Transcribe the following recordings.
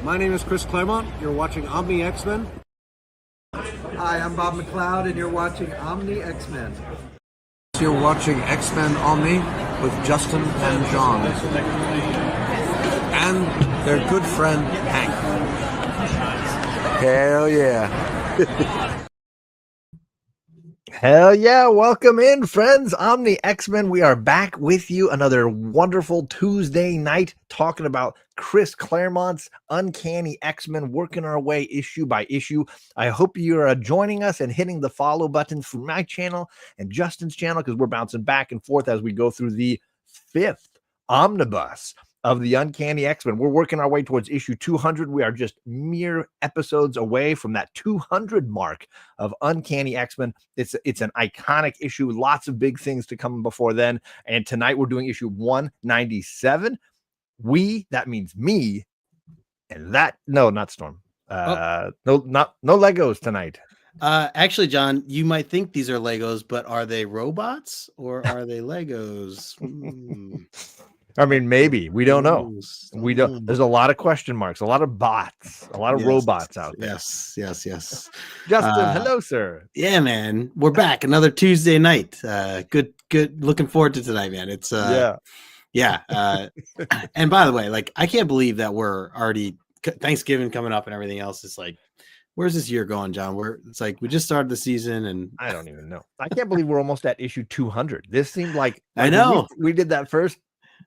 My name is Chris Claremont. You're watching Omni X-Men. Hi, I'm Bob McLeod, and you're watching Omni X-Men. You're watching X-Men Omni with Justin and John. And their good friend, Hank. Hell yeah. Hell yeah. Welcome in, friends. Omni X-Men. We are back with you another wonderful Tuesday night talking about Chris Claremont's Uncanny X-Men, working our way issue by issue. I hope you're joining us and hitting the follow buttons for my channel and Justin's channel, because we're bouncing back and forth as we go through the 5th omnibus of the Uncanny X-Men. We're working our way towards issue 200. We are just mere episodes away from that 200 mark of Uncanny X-Men. It's an iconic issue. Lots of big things to come before then. And tonight we're doing issue 197. That means me, and that, no, not Storm. No Legos tonight. Actually, John, you might think these are Legos, but are they robots or are they Legos? I mean, maybe. We don't know. We don't. There's a lot of question marks, a lot of bots, a lot of robots out there. Yes. Justin, hello, sir. Yeah, man. We're back. Another Tuesday night. Good. Looking forward to tonight, man. It's yeah. And by the way, like, I can't believe that we're already Thanksgiving coming up and everything else. It's like, where's this year going, John? It's like we just started the season, and I don't even know. I can't believe we're almost at issue 200. This seemed like I know we did that first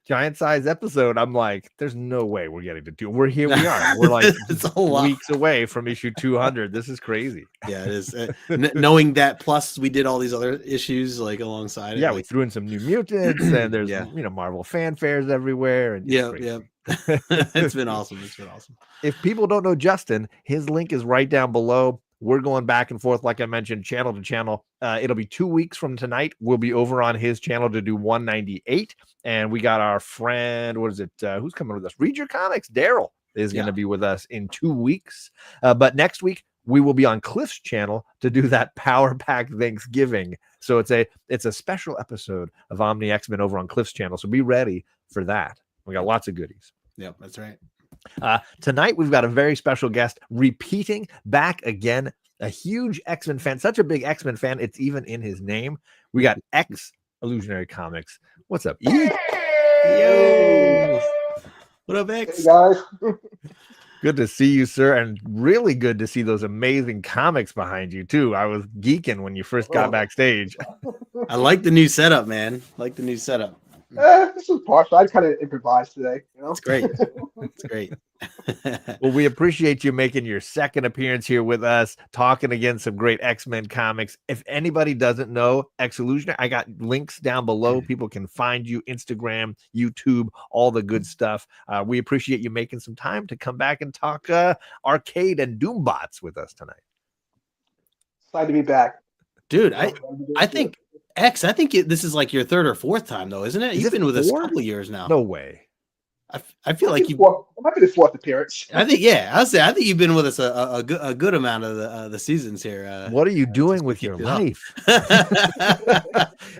giant size episode. I'm like, there's no way we're getting to do. We're here. We are. We're like it's a lot. Weeks away from issue 200. This is crazy. Yeah, it is. Knowing that, plus we did all these other issues like alongside. Yeah, we threw in some New Mutants, and there's Marvel fanfares everywhere. And yeah. It's been awesome. If people don't know Justin, his link is right down below. We're going back and forth, like I mentioned, channel to channel. It'll be 2 weeks from tonight. We'll be over on his channel to do 198. And we got our friend, what is it? Who's coming with us? Read Your Comics. Daryl is going to be with us in 2 weeks. But next week, we will be on Cliff's channel to do that Power Pack Thanksgiving. So it's a special episode of Omni X-Men over on Cliff's channel. So be ready for that. We got lots of goodies. Yep, that's right. Tonight, we've got a very special guest repeating back again, a huge X-Men fan, such a big X-Men fan, it's even in his name. We got Ex-Illusionary Comics. What's up, E? Yo! What up, X? Hey, guys. Good to see you, sir, and really good to see those amazing comics behind you, too. I was geeking when you first got backstage. I like the new setup, man. This was partial. I kind of improvised today. It's great. It's great. Well, we appreciate you making your second appearance here with us, talking again some great X-Men comics. If anybody doesn't know Ex-Illusionary, I got links down below. People can find you, Instagram, YouTube, all the good stuff. We appreciate you making some time to come back and talk arcade and Doombots with us tonight. Excited to be back. Dude, I think X, this is like your third or fourth time, though, isn't it? You've been with us a couple of years now. No way. I feel like it might be the fourth appearance. I think you've been with us a good amount of the seasons here. What are you doing with your life?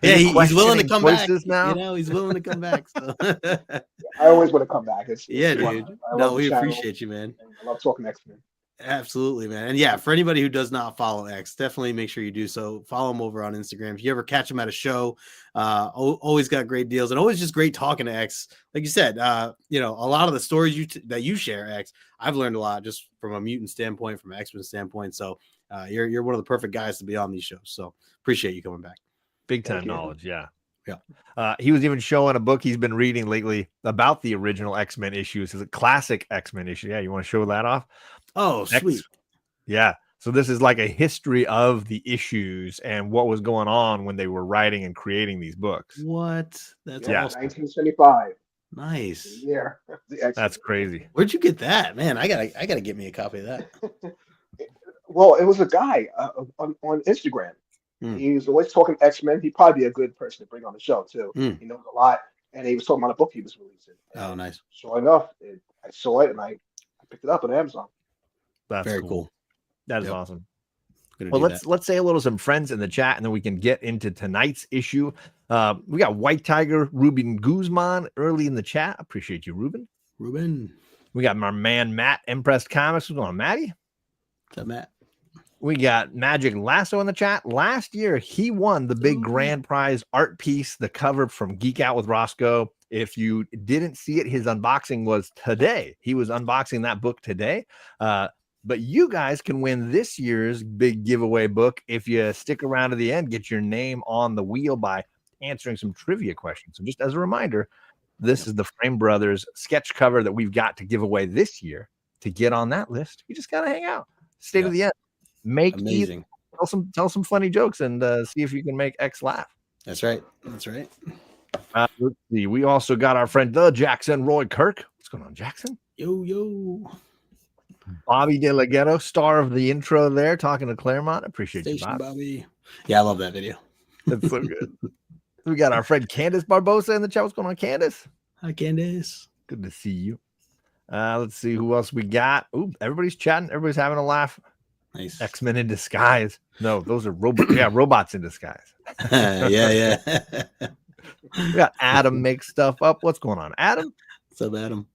He's willing to come back now. He's willing to come back. So. I always want to come back. Dude. No, we appreciate you, man. I love talking X-Men. Absolutely, man. And yeah, for anybody who does not follow X, definitely make sure you do so. Follow him over on Instagram. If you ever catch him at a show, always got great deals and always just great talking to X. Like you said, a lot of the stories that you share, X, I've learned a lot just from a mutant standpoint, from an X-Men standpoint. So you're one of the perfect guys to be on these shows. So appreciate you coming back. Big time knowledge, yeah. He was even showing a book he's been reading lately about the original X-Men issues. It's a classic X-Men issue. Yeah, you want to show that off? Oh, sweet. Yeah. So this is like a history of the issues and what was going on when they were writing and creating these books. What? That's awesome. 1975. Nice. Yeah. That's crazy. Where'd you get that? Man, I gotta get me a copy of that. Well, it was a guy on Instagram. He was always talking X-Men. He'd probably be a good person to bring on the show too. He knows a lot. And he was talking about a book he was releasing. Oh, nice. Sure enough, I saw it and I picked it up on Amazon. That's very cool. That is awesome. Well, let's say hello to some friends in the chat, and then we can get into tonight's issue. We got White Tiger, Ruben Guzman early in the chat. Appreciate you, Ruben. We got my man Matt, Impressed Comics. What's going on, Matty? What's up, Matt? We got Magic Lasso in the chat. Last year, he won the big grand prize art piece, the cover from Geek Out with Roscoe. If you didn't see it, his unboxing was today. He was unboxing that book today. But you guys can win this year's big giveaway book if you stick around to the end, get your name on the wheel by answering some trivia questions. So just as a reminder, this is the Frame Brothers sketch cover that we've got to give away this year. To get on that list, you just got to hang out. Stay to the end. Make amazing. Tell some funny jokes and see if you can make X laugh. That's right. That's right. Let's see. We also got our friend the Jackson Roy Kirk. What's going on, Jackson? Yo. Bobby De La Ghetto, star of the intro there, talking to Claremont. Appreciate Station you, Bobby. Yeah, I love that video. That's so good. We got our friend Candace Barbosa in the chat. What's going on, Candace? Hi, Candace. Good to see you. Let's see who else we got. Ooh, everybody's chatting. Everybody's having a laugh. Nice. X-Men in disguise. No, those are robots. Yeah, robots in disguise. yeah. We got Adam make stuff up. What's going on, Adam? What's up, Adam?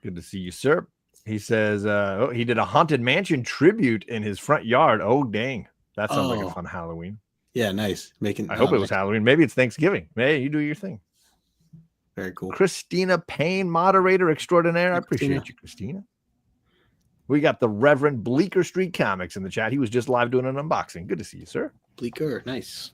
Good to see you, sir. He says he did a Haunted Mansion tribute in his front yard. Oh, dang. That sounds like a fun Halloween. Yeah, nice. I hope it was Halloween. Maybe it's Thanksgiving. Hey, you do your thing. Very cool. Christina Payne, moderator extraordinaire. I appreciate you, Christina. We got the Reverend Bleecker Street Comics in the chat. He was just live doing an unboxing. Good to see you, sir. Bleecker, nice.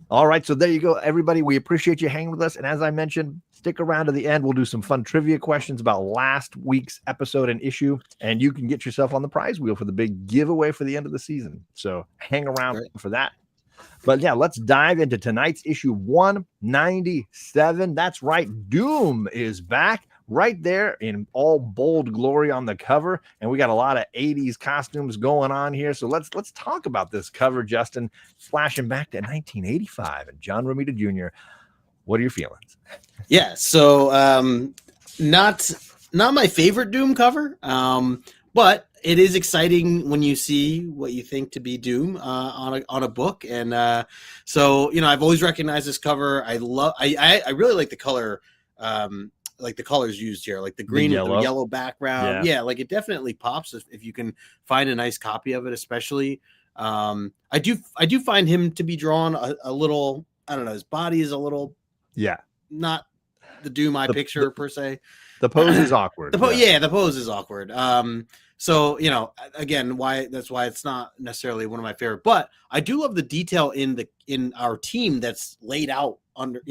All right, so there you go, everybody. We appreciate you hanging with us. And as I mentioned, stick around to the end. We'll do some fun trivia questions about last week's episode and issue, and you can get yourself on the prize wheel for the big giveaway for the end of the season. So hang around for that. But yeah, let's dive into tonight's issue 197. That's right. Doom is back right there in all bold glory on the cover. And we got a lot of 80s costumes going on here. So let's talk about this cover, Justin, flashing back to 1985 and John Romita Jr. What are your feelings? Yeah. So not my favorite Doom cover, but it is exciting when you see what you think to be Doom on a book. And so, I've always recognized this cover. I really like the color, like the colors used here, like the green with the yellow background. Yeah, like it definitely pops if you can find a nice copy of it, especially. I do find him to be drawn a little, I don't know, his body is a little not the Doom I picture per se. The pose is awkward. The pose is awkward. So, again, that's why it's not necessarily one of my favorite, but I do love the detail in our team that's laid out under,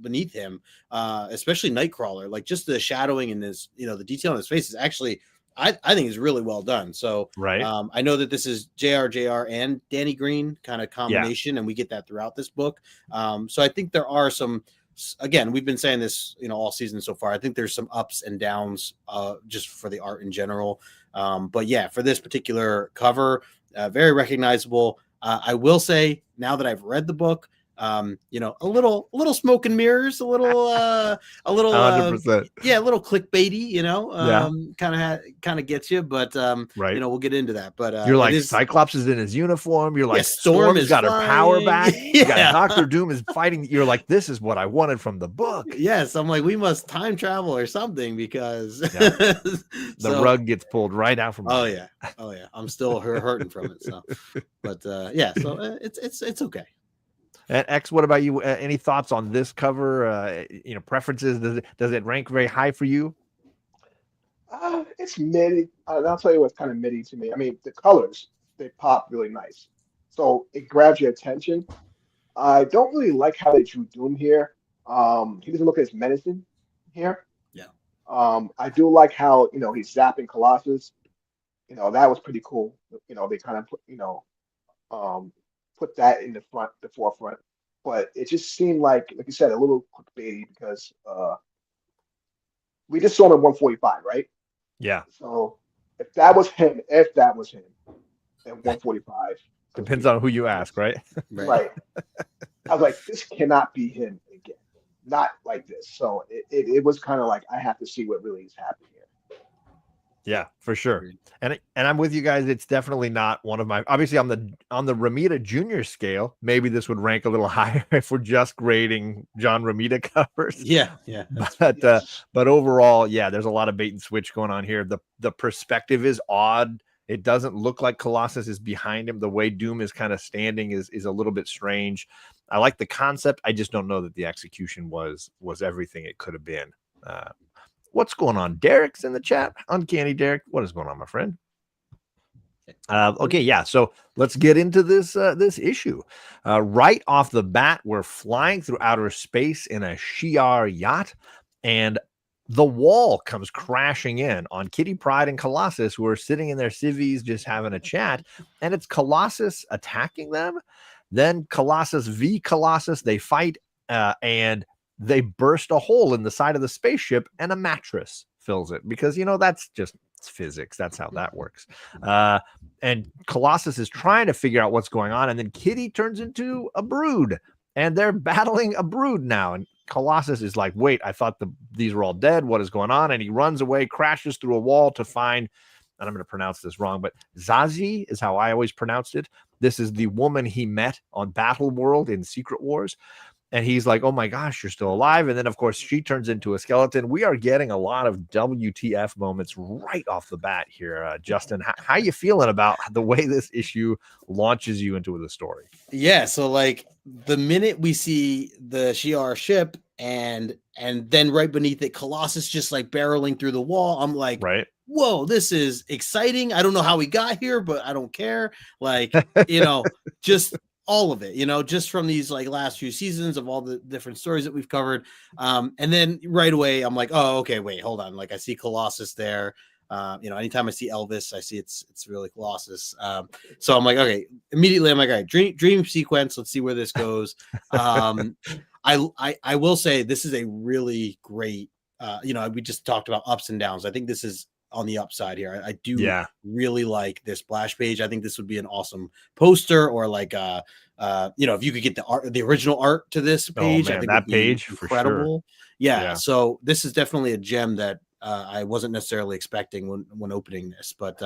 beneath him, especially Nightcrawler, like just the shadowing and his, the detail in his face is actually, I think is really well done. So, right. I know that this is JR and Danny Green kind of combination, and we get that throughout this book. So I think there are some, again, we've been saying this, all season so far. I think there's some ups and downs just for the art in general. But yeah, for this particular cover, very recognizable. I will say now that I've read the book, a little smoke and mirrors, a little 100%. A little clickbaity, kind of gets you, but right. We'll get into that. But you're like Cyclops is in his uniform. You're like Storm has got her power back. You got Doctor Doom is fighting. You're like, this is what I wanted from the book. Yes, I'm like, we must time travel or something because the rug gets pulled right out from. Oh yeah, I'm still hurting from it. So, but so it's okay. And X, what about you? Any thoughts on this cover? Preferences? Does it rank very high for you? It's mid. I'll tell you what's kind of midi to me. I mean, the colors, they pop really nice, so it grabs your attention. I don't really like how they drew Doom here. He doesn't look as menacing here. Yeah. I do like how he's zapping Colossus. That was pretty cool. They kind of put that in the forefront, but it just seemed like you said, a little clickbaity because we just saw him at 145, right? Yeah. So if that was him at 145, depends on who you ask, right? Right. I was like, this cannot be him again, not like this. So it was kind of like I have to see what really is happening here. Yeah, for sure. And I'm with you guys. It's definitely not one of my, obviously on the Romita Jr. scale, maybe this would rank a little higher if we're just grading John Romita covers. Yeah. But overall, yeah, there's a lot of bait and switch going on here. The perspective is odd. It doesn't look like Colossus is behind him. The way Doom is kind of standing is a little bit strange. I like the concept. I just don't know that the execution was everything it could have been. What's going on? Derek's in the chat. Uncanny Derek. What is going on, my friend? Okay, yeah. So let's get into this issue. Right off the bat, we're flying through outer space in a Shi'ar yacht, and the wall comes crashing in on Kitty Pryde and Colossus, who are sitting in their civvies just having a chat, and it's Colossus attacking them. Then Colossus v. Colossus, they fight, and they burst a hole in the side of the spaceship, and a mattress fills it because, that's just physics. That's how that works. And Colossus is trying to figure out what's going on. And then Kitty turns into a brood, and they're battling a brood now. And Colossus is like, wait, I thought these were all dead. What is going on? And he runs away, crashes through a wall to find, and I'm going to pronounce this wrong, but Zazie is how I always pronounced it. This is the woman he met on Battle World in Secret Wars. And he's like, oh my gosh, you're still alive. And then, of course, she turns into a skeleton. We are getting a lot of WTF moments right off the bat here. Justin, how you feeling about the way this issue launches you into the story? Yeah, so like the minute we see the Shi'ar ship and then right beneath it, Colossus just like barreling through the wall, I'm like, right. Whoa, this is exciting. I don't know how we got here, but I don't care. Like, just all of it, just from these like last few seasons of all the different stories that we've covered. And then right away, I'm like, oh, okay, wait, hold on. Like I see Colossus there. Anytime I see Elvis, I see it's really Colossus. So I'm like, okay, immediately I'm like, all right, dream sequence. Let's see where this goes. I will say this is a really great, we just talked about ups and downs. I think this is on the upside here. I do really like this splash page. I think this would be an awesome poster, or like if you could get the original art to this page, I think that page incredible. For sure. Yeah. So this is definitely a gem that I wasn't necessarily expecting when opening this, but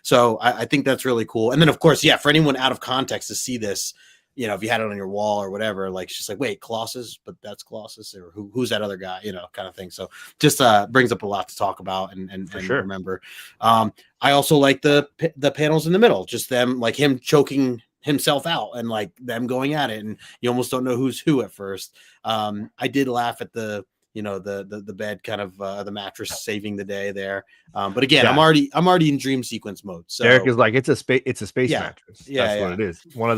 so I think that's really cool. And then of course, for anyone out of context to see this, if you had it on your wall or whatever, like it's just like, wait, Colossus, but that's Colossus, or who's that other guy, kind of thing. So just brings up a lot to talk about and sure. Remember. I also like the panels in the middle, just them like him choking himself out and like them going at it, and you almost don't know who's who at first. I did laugh at the bed kind of the mattress saving the day there. But again, I'm already in dream sequence mode. So Eric is like, it's a space mattress. Yeah, that's what it is. One of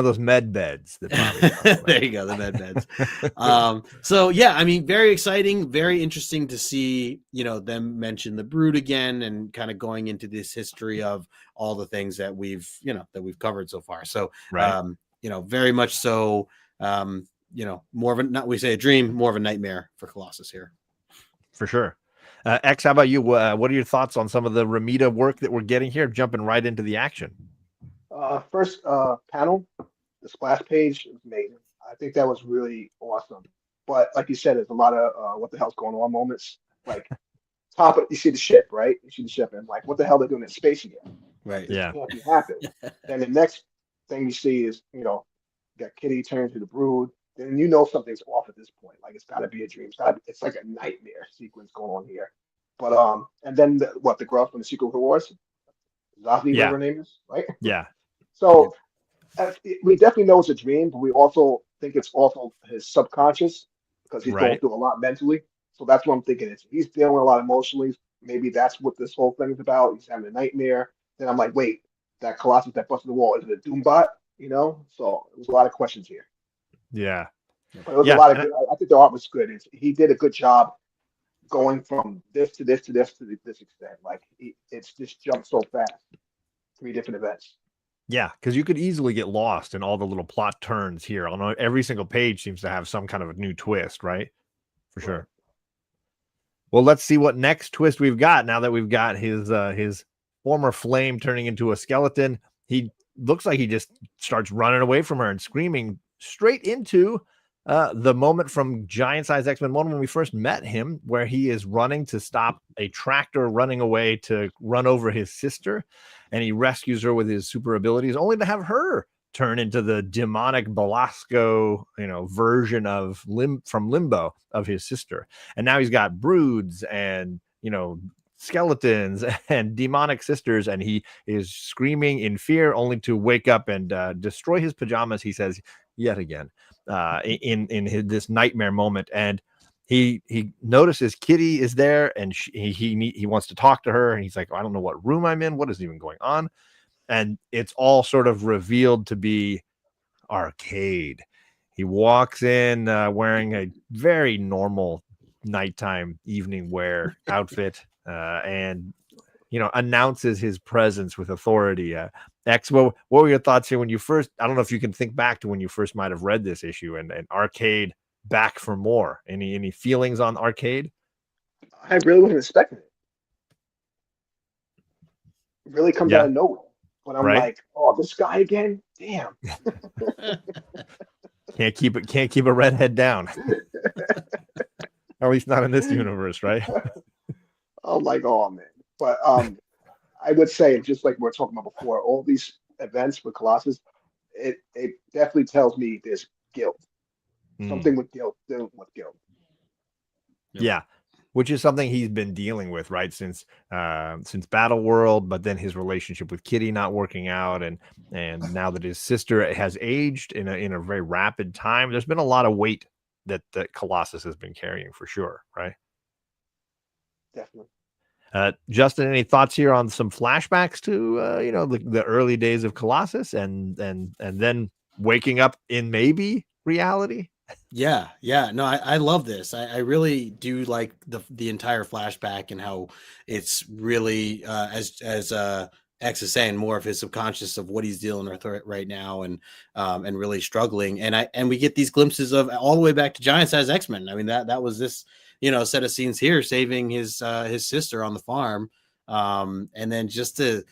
those med beds. That there you go, the med beds. So yeah, I mean, very exciting, very interesting to see, them mention the Brood again and kind of going into this history of all the things that we've covered so far. So very much so. More of a dream, more of a nightmare for Colossus here. For sure. X, how about you? What are your thoughts on some of the Romita work that we're getting here? Jumping right into the action. First panel, the splash page is amazing. I think that was really awesome. But like you said, there's a lot of what the hell's going on moments. Like you see the ship, right? You see the ship, and like, what the hell they're doing in space again? Right. This can't be happening. Then the next thing you see is, got Kitty turning to the Brood. Then something's off at this point. Like it's got to be a dream. It's like a nightmare sequence going on here. But and then the girl from the Secret Wars, Zazie, whatever her name is, right? Yeah. So we definitely know it's a dream, but we also think it's also his subconscious because he's going through a lot mentally. So that's what I'm thinking. He's dealing with a lot emotionally. Maybe that's what this whole thing is about. He's having a nightmare. Then I'm like, wait, that Colossus that busted the wall, is it a Doombot? So there's a lot of questions here. Yeah. But it was a lot of good. I think the art was good. He did a good job going from this to this to this to this extent. Like it's just jumped so fast. 3 different events. Yeah, because you could easily get lost in all the little plot turns here. On every single page seems to have some kind of a new twist, right? For sure. Well, let's see what next twist we've got now that we've got his former flame turning into a skeleton. He looks like he just starts running away from her and screaming straight into The moment from Giant Size X-Men 1 when we first met him, where he is running to stop a tractor running away to run over his sister, and he rescues her with his super abilities, only to have her turn into the demonic Belasco, version of from Limbo of his sister. And now he's got broods and, skeletons and demonic sisters, and he is screaming in fear only to wake up and destroy his pajamas, he says, yet again, in this nightmare moment. And he notices Kitty is there, and he wants to talk to her, and he's like, I don't know what room I'm in, what is even going on. And it's all sort of revealed to be Arcade. He walks in wearing a very normal nighttime evening wear outfit, and announces his presence with authority. X, what were your thoughts here when you first? I don't know if you can think back to when you first might have read this issue, and Arcade back for more. Any feelings on Arcade? I really wasn't expecting it. It really comes out of nowhere. But I'm like, oh, this guy again? Damn. Can't keep a redhead down. Or at least not in this universe, right? I'm like, oh man. But I would say, just like we were talking about before, all these events with Colossus, it definitely tells me there's guilt. Something with guilt, dealing with guilt. Yeah. Which is something he's been dealing with, right, since Battle World, but then his relationship with Kitty not working out, and now that his sister has aged in a very rapid time, there's been a lot of weight that Colossus has been carrying for sure, right? Definitely. Justin, any thoughts here on some flashbacks to the early days of Colossus, and then waking up in maybe reality? Yeah. No, I love this. I really do like the entire flashback, and how it's really as X is saying, more of his subconscious of what he's dealing with right now, and really struggling. And we get these glimpses of all the way back to Giant Size X-Men. I mean, that was this set of scenes here, saving his sister on the farm, and then just to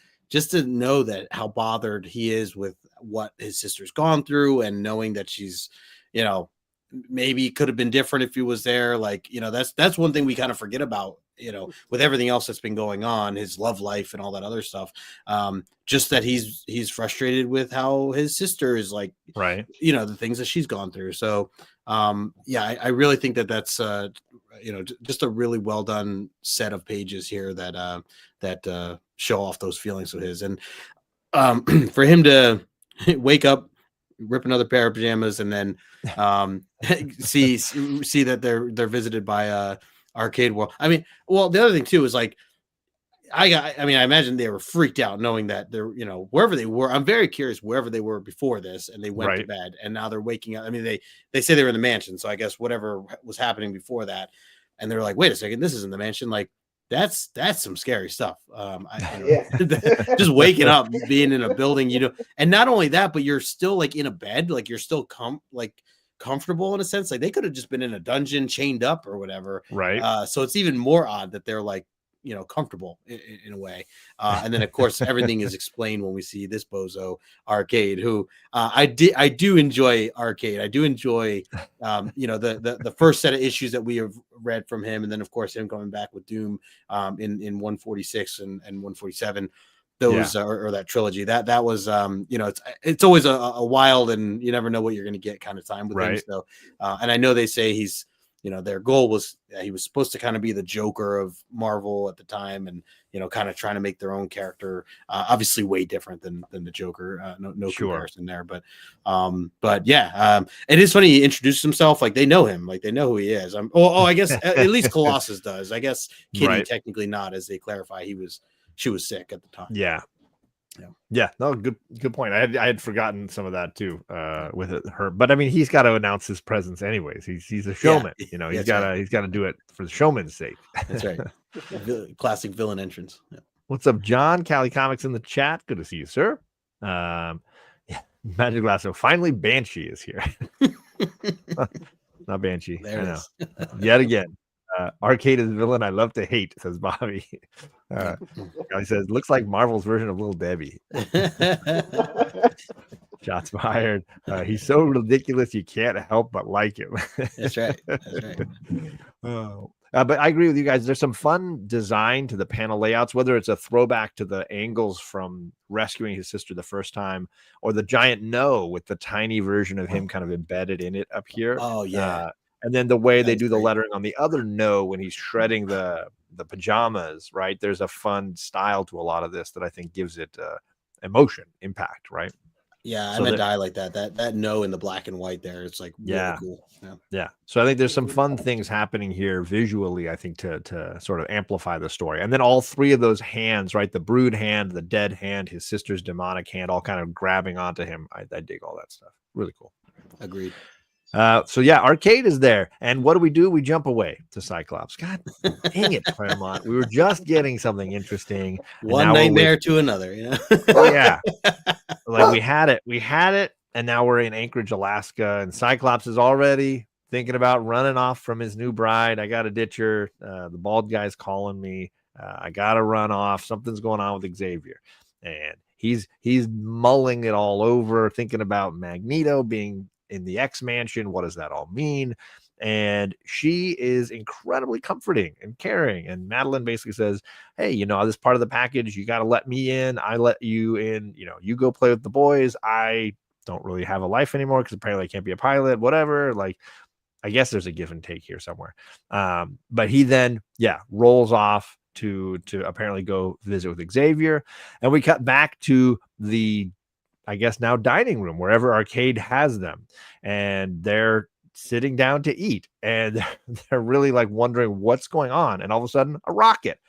know that how bothered he is with what his sister's gone through, and knowing that she's maybe it could have been different if he was there. Like, that's one thing we kind of forget about, with everything else that's been going on, his love life and all that other stuff. Just that he's frustrated with how his sister is, like, right. The things that she's gone through. So, I really think that's, just a really well done set of pages here that show off those feelings of his. And for him to wake up, rip another pair of pajamas, and then see that they're visited by Arcade World. I mean, well, the other thing too is, like, I imagine they were freaked out knowing that they're, wherever they were. I'm very curious wherever they were before this, and they went to bed, and now they're waking up. I mean, they say they were in the mansion, so I guess whatever was happening before that, and they're like, wait a second, this isn't the mansion. Like, that's some scary stuff. Just waking up, being in a building, and not only that, but you're still, like, in a bed, like, you're still comfortable in a sense. Like, they could have just been in a dungeon chained up or whatever. Right. So it's even more odd that they're, like, comfortable in a way. And then of course everything is explained when we see this bozo Arcade, who I do enjoy Arcade. I do enjoy the first set of issues that we have read from him, and then of course him coming back with Doom in 146 and 147. Those or that trilogy that was it's always a wild, and you never know what you're going to get kind of time with him. So and I know they say he's their goal was he was supposed to kind of be the Joker of Marvel at the time, and kind of trying to make their own character, obviously way different than the Joker. No comparison there, but it is funny he introduced himself, like they know him, like they know who he is. I guess at least Colossus does. I guess Kitty technically not, as they clarify she was sick at the time. Yeah. No, good point. I had forgotten some of that too, with her. But I mean, he's got to announce his presence anyways. He's a showman. He's got to do it for the showman's sake. That's right. Classic villain entrance. Yeah. What's up, John? Cali Comics in the chat. Good to see you, sir. Magic Lasso. Finally, Banshee is here. Not Banshee. There I know. Yet again. Arcade is villain I love to hate, says Bobby. He says, looks like Marvel's version of Little Debbie. Shots fired. He's so ridiculous you can't help but like him. That's right. That's right. Oh. But I agree with you guys. There's some fun design to the panel layouts, whether it's a throwback to the angles from rescuing his sister the first time, or the giant no with the tiny version of him kind of embedded in it up here. Oh yeah. And then the way they That's do the great. lettering on the other no when he's shredding the pajamas, right? There's a fun style to a lot of this that I think gives it emotion, impact, right? Yeah, So I'm a die like that. That no in the black and white there. It's like really cool. Yeah. So I think there's some fun things happening here visually, I think, to sort of amplify the story. And then all three of those hands, right? The brood hand, the dead hand, his sister's demonic hand, all kind of grabbing onto him. I dig all that stuff. Really cool. Agreed. So yeah, Arcade is there. And what do? We jump away to Cyclops. God dang it, Claremont. We were just getting something interesting. One nightmare to another, you know? Oh yeah. Like we had it, and now we're in Anchorage, Alaska, and Cyclops is already thinking about running off from his new bride. I gotta ditch her. The bald guy's calling me. I gotta run off. Something's going on with Xavier. And he's mulling it all over, thinking about Magneto being in the X Mansion. What does that all mean? And she is incredibly comforting and caring. And Madeline basically says, hey, this part of the package, you got to let me in. I let you in. You go play with the boys. I don't really have a life anymore because apparently I can't be a pilot, whatever. Like, I guess there's a give and take here somewhere. But he then, rolls off to apparently go visit with Xavier. And we cut back to the, I guess now, dining room, wherever Arcade has them. And they're sitting down to eat, and they're really like wondering what's going on. And all of a sudden a rocket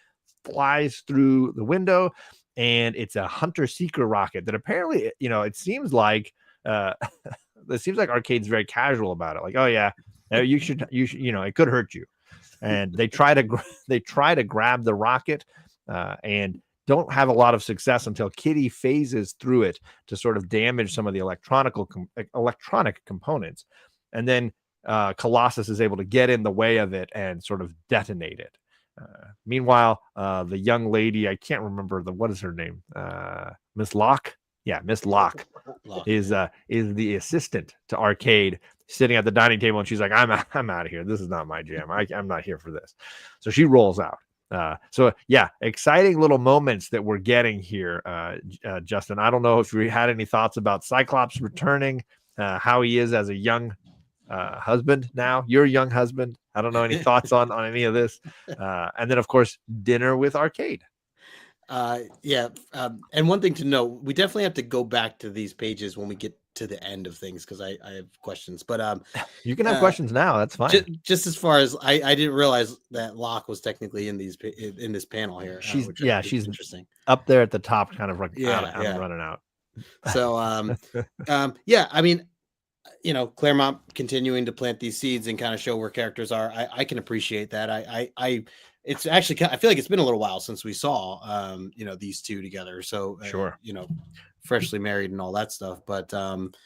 flies through the window, and it's a hunter seeker rocket that apparently, it seems like Arcade's very casual about it. Like, oh yeah, you should, it could hurt you. And they try to grab the rocket, and don't have a lot of success until Kitty phases through it to sort of damage some of the electronic components. And then Colossus is able to get in the way of it and sort of detonate it. Meanwhile, the young lady, I can't remember what is her name? Miss Locke? Yeah, Miss Locke is the assistant to Arcade, sitting at the dining table, and she's like, I'm out of here. This is not my jam. I'm not here for this. So she rolls out. So yeah, exciting little moments that we're getting here. Justin, I don't know if we had any thoughts about Cyclops returning, how he is as a young husband now. You're a young husband. I don't know any thoughts on any of this. And then of course, dinner with Arcade. And one thing to note, we definitely have to go back to these pages when we get to the end of things, because I have questions. But you can have questions now. That's fine. Just as far as I didn't realize that Locke was technically in this panel here. She's she's interesting up there at the top, kind of like I'm running out. So I mean, Claremont continuing to plant these seeds and kind of show where characters are. I can appreciate that. It's actually, I feel like it's been a little while since we saw these two together. So sure, freshly married and all that stuff. But and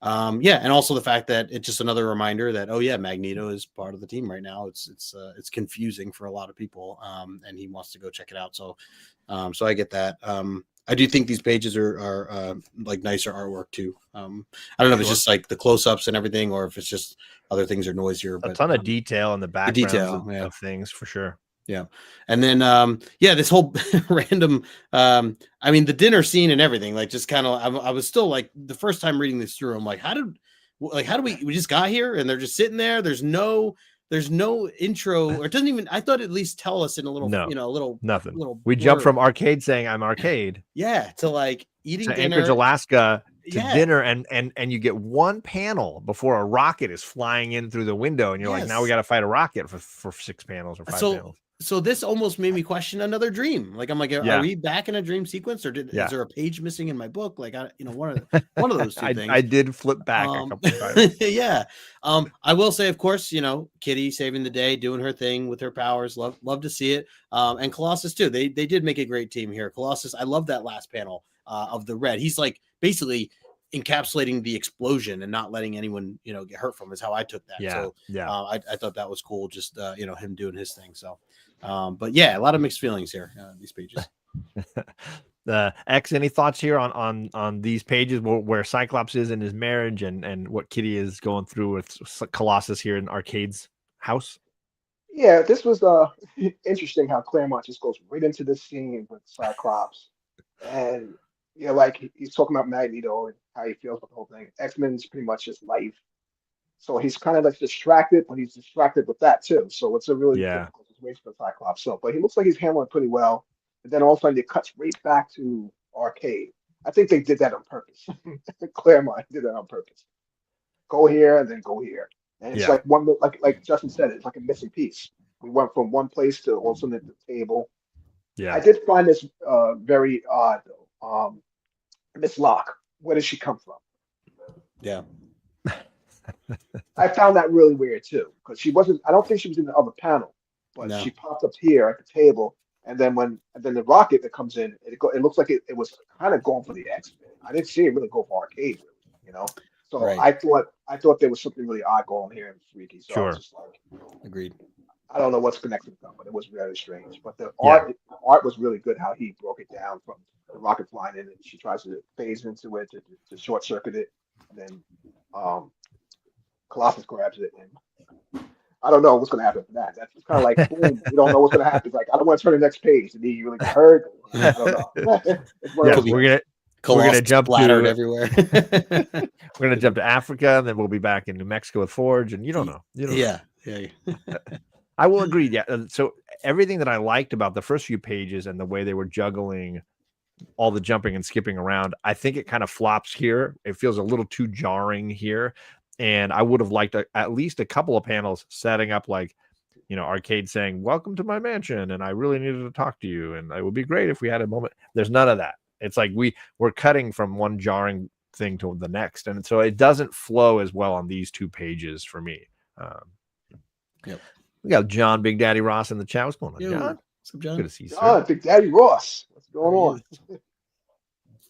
also the fact that it's just another reminder that Magneto is part of the team right now. It's confusing for a lot of people, and he wants to go check it out. So I get that. I do think these pages are like nicer artwork too. I don't know if it's just like the close-ups and everything, or if it's just other things are noisier. A ton of detail in the background of things for sure. Yeah. And then, this whole random, I mean, the dinner scene and everything, like, just kind of, I was still like, the first time reading this through, I'm like, how do we just got here and they're just sitting there. There's no intro, or it doesn't even, I thought at least tell us in a little, nothing. Little we jump from Arcade saying I'm Arcade. Yeah. To like eating to dinner. Anchorage, Alaska to dinner. And you get one panel before a rocket is flying in through the window. And you're like, now we got to fight a rocket for 6 panels or 5 panels. So this almost made me question another dream. Like, I'm like, are we back in a dream sequence, or is there a page missing in my book? Like, one of those two things. I did flip back a couple times. Yeah. I will say, of course, Kitty saving the day, doing her thing with her powers. Love to see it. And Colossus too. They did make a great team here. Colossus, I love that last panel of the red. He's like basically encapsulating the explosion and not letting anyone, get hurt from it, is how I took that. I thought that was cool. Just, him doing his thing. So, but yeah, a lot of mixed feelings here, these pages. X, any thoughts here on these pages where Cyclops is in his marriage and what Kitty is going through with Colossus here in Arcade's house? Yeah, this was interesting how Claremont just goes right into this scene with Cyclops, and like he's talking about Magneto and how he feels about the whole thing. X-Men's pretty much his life, so he's kind of like distracted, but he's distracted with that too. So it's a really difficult situation for Cyclops. So, but he looks like he's handling it pretty well. And then all of a sudden it cuts right back to Arcade. I think they did that on purpose. Claremont did that on purpose. Go here and then go here. And it's like one, like Justin said, it's like a missing piece. We went from one place to all of a sudden at the table. Yeah, I did find this very odd though. Miss Locke, where did she come from? Yeah. I found that really weird too, because she wasn't. I don't think she was in the other panel, but she popped up here at the table, and then the rocket that comes in, it looks like it was kind of going for the X-Men. I didn't see it really go for Arcade, really, So I thought there was something really odd going here and freaky. So I was just like, agreed. I don't know what's connected with them, but it was very strange. But the art was really good. How he broke it down from the rocket flying in, and she tries to phase into it to short circuit it, and then Colossus grabs it, and I don't know what's going to happen for that. That's kind of like, boom, we don't know what's going to happen. It's like, I don't want to turn to the next page. Did he really get hurt? I don't know. We're gonna jump splattered everywhere. We're gonna jump to Africa, and then we'll be back in New Mexico with Forge, and you don't know. Yeah. I will agree. Yeah. So everything that I liked about the first few pages and the way they were juggling all the jumping and skipping around, I think it kind of flops here. It feels a little too jarring here. And I would have liked at least a couple of panels setting up like, Arcade saying, welcome to my mansion. And I really needed to talk to you. And it would be great if we had a moment. There's none of that. It's like we're cutting from one jarring thing to the next. And so it doesn't flow as well on these two pages for me. We got John Big Daddy Ross in the chat. What's going on, John? What's up, John? Good to see you, sir. Big Daddy Ross. What's going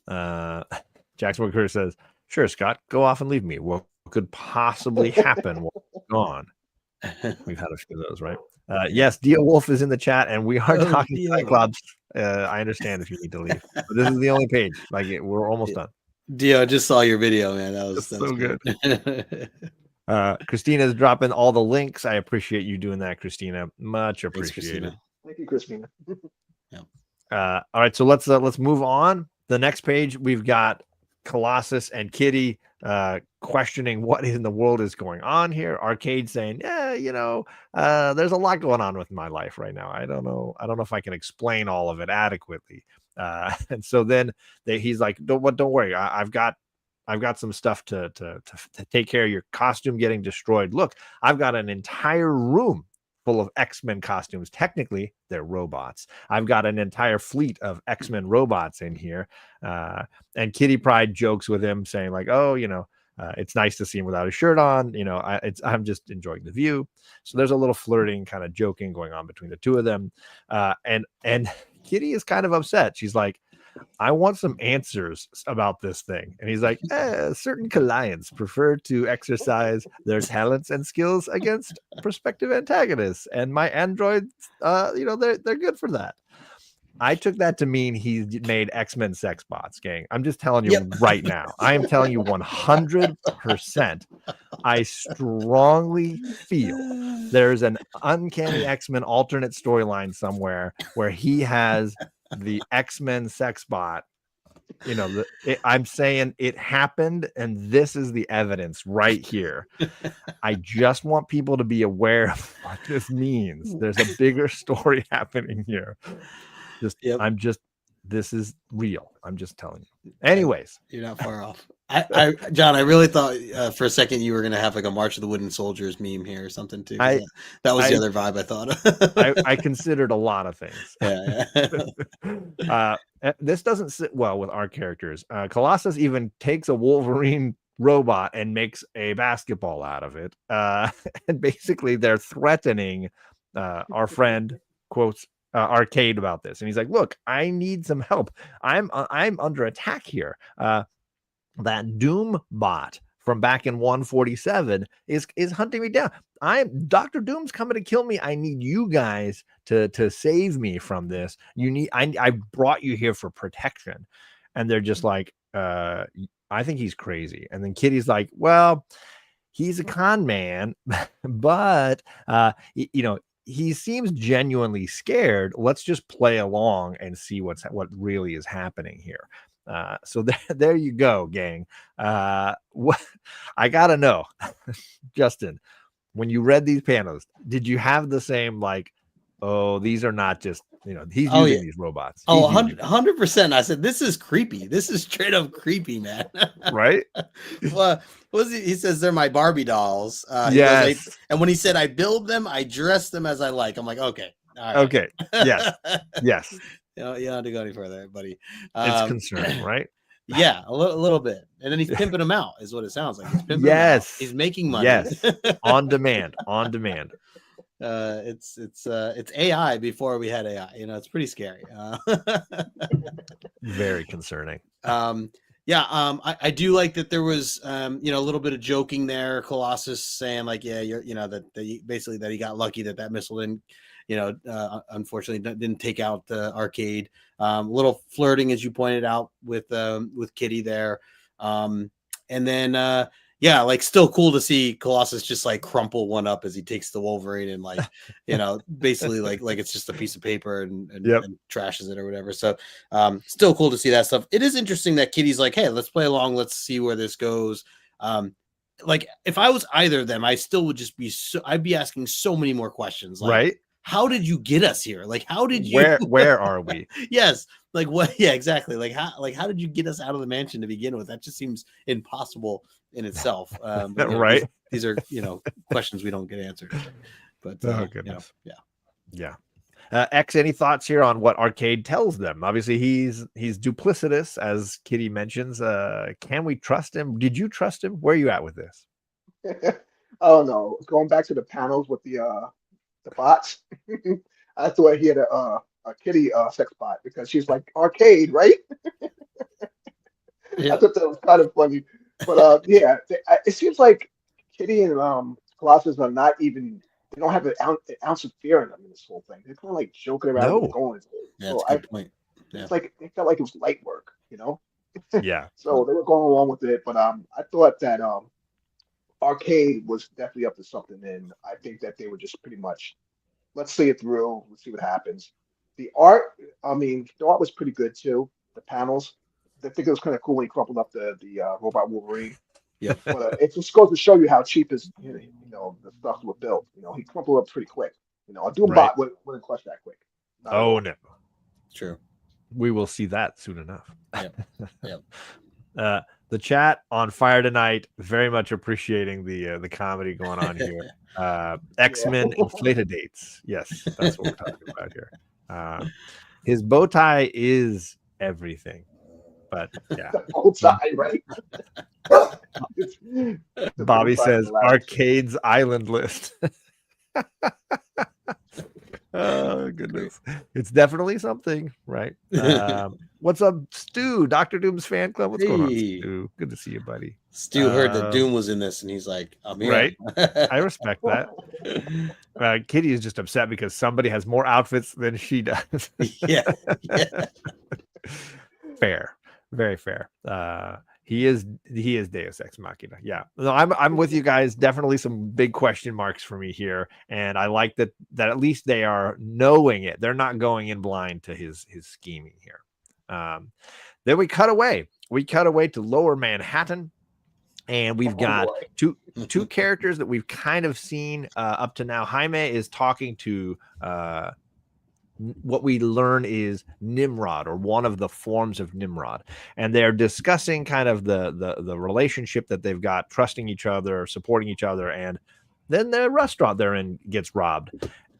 on? Jackson Walker says, sure, Scott, go off and leave me. What could possibly happen while I'm gone? We've had a few of those, right? Yes, Dio Wolf is in the chat, and we are talking Cyclops. I understand if you need to leave. But this is the only page. We're almost done. Dio, I just saw your video, man. That was so good. Christina's dropping all the links. I appreciate you doing that, Christina. Much appreciated. Thanks, thank you, Christina. All right, so let's move on. The next page, we've got Colossus and Kitty questioning what in the world is going on here. Arcade saying, there's a lot going on with my life right now. I don't know if I can explain all of it adequately. And so then he's like, don't worry. I've got some stuff to take care of your costume getting destroyed. Look, I've got an entire room full of X-Men costumes. Technically, they're robots. I've got an entire fleet of X-Men robots in here. And Kitty Pryde jokes with him, saying like, "Oh, it's nice to see him without a shirt on. I'm just enjoying the view." So there's a little flirting, kind of joking going on between the two of them. And Kitty is kind of upset. She's like, I want some answers about this thing. And he's like, certain clients prefer to exercise their talents and skills against prospective antagonists. And my androids, they're good for that. I took that to mean he made X-Men sex bots, gang. I'm just telling you right now. I am telling you 100%. I strongly feel there's an Uncanny X-Men alternate storyline somewhere where he has the X-Men sex bot. I'm saying it happened, and this is the evidence right here. I just want people to be aware of what this means. There's a bigger story happening here. This is real. I'm just telling you. Anyways, you're not far off. John, I really thought for a second you were going to have like a March of the Wooden Soldiers meme here or something too. That was the other vibe I thought. I considered a lot of things. This doesn't sit well with our characters. Colossus even takes a Wolverine robot and makes a basketball out of it. And basically they're threatening our friend, quotes, Arcade about this. And he's like, look, I need some help. I'm under attack here. That Doom bot from back in 147 is hunting me down. Dr. Doom's coming to kill me. I need you guys to save me from this. I brought you here for protection. And they're just like, I think he's crazy. And then Kitty's like, well, he's a con man, but he seems genuinely scared. Let's just play along and see what really is happening here. So there you go, gang. I gotta know, Justin, when you read these panels, did you have the same like, oh, these are not just, he's using these robots. Oh, 100%. I said, this is creepy. This is straight up creepy, man. Right? Well, he says they're my Barbie dolls. Yes. And when he said I build them, I dress them as I like. I'm like, okay. All right. Okay. Yes. Yes. You don't have to go any further, buddy. It's concerning, right? Yeah, a little bit. And then he's pimping them out, is what it sounds like. He's pimping them out. He's making money. Yes. On demand. It's AI before we had AI. It's pretty scary. Very concerning. I do like that there was a little bit of joking there. Colossus saying like, yeah, basically that he got lucky that missile didn't, unfortunately didn't take out the arcade. A little flirting, as you pointed out, with Kitty there. And then like still cool to see Colossus just like crumple one up as he takes the Wolverine and like, basically like it's just a piece of paper and trashes it or whatever. So still cool to see that stuff. It is interesting that Kitty's like, hey, let's play along. Let's see where this goes. Like if I was either of them, I still would just be I'd be asking so many more questions. Like, right. How did you get us here? Like, how did you? Where are we? Yes. Like what? Yeah, exactly. Like how did you get us out of the mansion to begin with? That just seems impossible in itself. But, right. These are questions we don't get answered. But oh goodness. Yeah. X, any thoughts here on what Arcade tells them? Obviously, he's duplicitous, as Kitty mentions. Can we trust him? Did you trust him? Where are you at with this? Oh no, going back to the panels with the bots. I thought he had a Kitty sex bot because she's like Arcade, right? Yeah. I thought that was kind of funny, but it seems like Kitty and Colossus are not even. They don't have an ounce of fear in them in this whole thing. They're kind of like joking around and going. Yeah, so that's a good point. Yeah. It's like it felt like it was light work, Yeah. So they were going along with it, but I thought that Arcade was definitely up to something, and I think that they were just pretty much let's see it through. Let's see what happens. The art was pretty good too. The panels, I think it was kind of cool when he crumpled up the robot Wolverine. Yeah, but it just goes to show you how cheap his the stuff were built. He crumpled up pretty quick. A Doombot wouldn't clutch that quick. No, true. We will see that soon enough. Yep. The chat on fire tonight, very much appreciating the comedy going on here. X-Men inflated dates. Yes, that's what we're talking about here. His bow tie is everything. But yeah. The bow tie, right? Bobby says Arcade's Island list. Oh goodness, it's definitely something, right? What's up, Stu? Dr. Doom's fan club. What's going on, Stu? Good to see you, buddy. Stu heard that Doom was in this, and he's like, "I'm here." Right? I respect that. Kitty is just upset because somebody has more outfits than she does. Yeah. Fair, very fair. He is Deus Ex Machina. Yeah, no, I'm with you guys. Definitely some big question marks for me here, and I like that at least they are knowing it. They're not going in blind to his scheming here. Then we cut away. We cut away to Lower Manhattan, and we've got two characters that we've kind of seen up to now. Jaime is talking to what we learn is Nimrod, or one of the forms of Nimrod, and they're discussing kind of the relationship that they've got, trusting each other, supporting each other, and then the restaurant they're in gets robbed,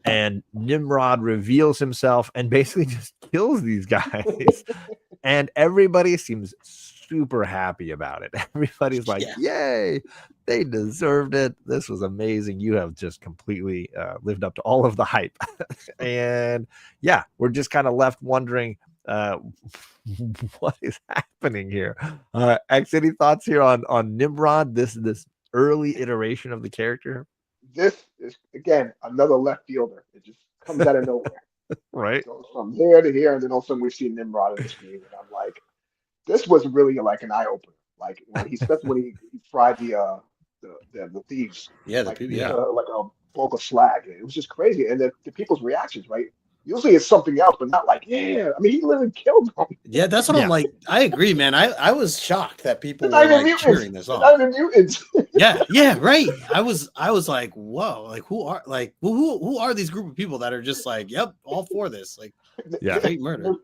and Nimrod reveals himself and basically just kills these guys, and everybody seems super happy about it. Everybody's like, yay, they deserved it. This was amazing. You have just completely lived up to all of the hype. And yeah, we're just kind of left wondering What is happening here? X, any thoughts here on Nimrod? This early iteration of the character, This is again another left fielder. It just comes out of nowhere. right? Goes from here to here, and then all of a sudden we see Nimrod on the screen, and I'm like, this was really like an eye opener. Like when he, especially when he fried the thieves, Yeah, the like people. like Yeah, a bulk of slag. It was just crazy, and the people's reactions, right? Usually it's something else, but not like, yeah. I mean, he literally killed them. yeah. That's what I'm like. I agree, man. I was shocked that people They're were not even like cheering mutants. this They're not on. even mutants. Yeah, right. I was like, whoa, like who are these group of people that are just like, yep, all for this, like Yeah. straight murder.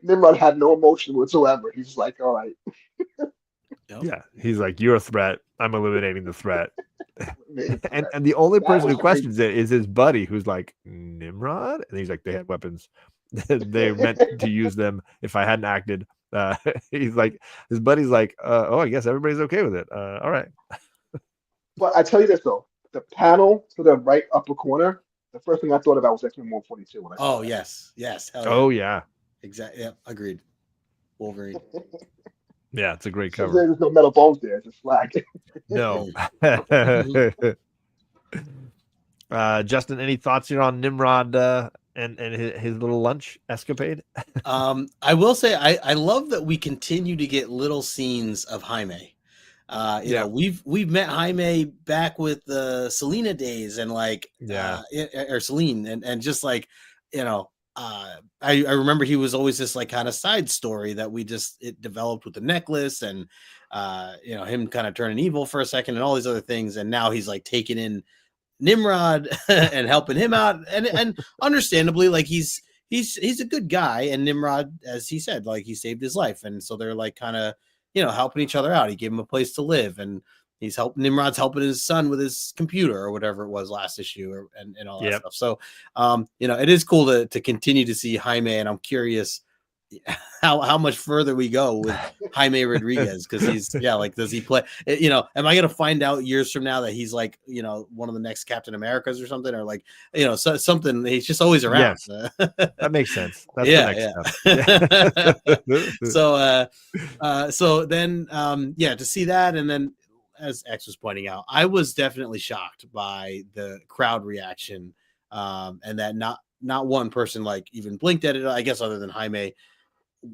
Nimrod had no emotion whatsoever. He's like, all right. Yep. Yeah, he's like, you're a threat. I'm eliminating the threat. Man, And the only That person was who questions it is his buddy, who's like, Nimrod, and he's like, they had weapons. They meant to use them if I hadn't acted. He's like, his buddy's like, oh, I guess everybody's okay with it. All right. But I tell you this though, the panel to the right upper corner, the first thing I thought about was X-Men 142 when I saw Oh that. yes, hell Oh yeah, exactly. Yeah, agreed. Wolverine. yeah, it's a great So cover. there's no metal bones there, it's just slag. No. Justin, any thoughts here on Nimrod and his little lunch escapade? I will say I love that we continue to get little scenes of Jaime. You know, we've met Jaime back with the Selena days and like or Celine and just like, you know, I remember he was always this like kind of side story that it developed with the necklace and you know, him kind of turning evil for a second and all these other things, and now he's like taking in Nimrod and helping him out, and understandably, like he's a good guy, and Nimrod, as he said, like he saved his life, and so they're like kind of, you know, helping each other out. He gave him a place to live, and Nimrod's helping his son with his computer or whatever it was last issue, and all that stuff. So you know, it is cool to continue to see Jaime, and I'm curious how much further we go with Jaime Rodriguez, because he's like, does he play, you know, am I gonna find out years from now that he's like, you know, one of the next Captain Americas or something, or like, you know, something, he's just always around. Yes. That makes sense. That's the next step. So then to see that, and then as X was pointing out, I was definitely shocked by the crowd reaction, and that not one person like even blinked at it, I guess, other than Jaime,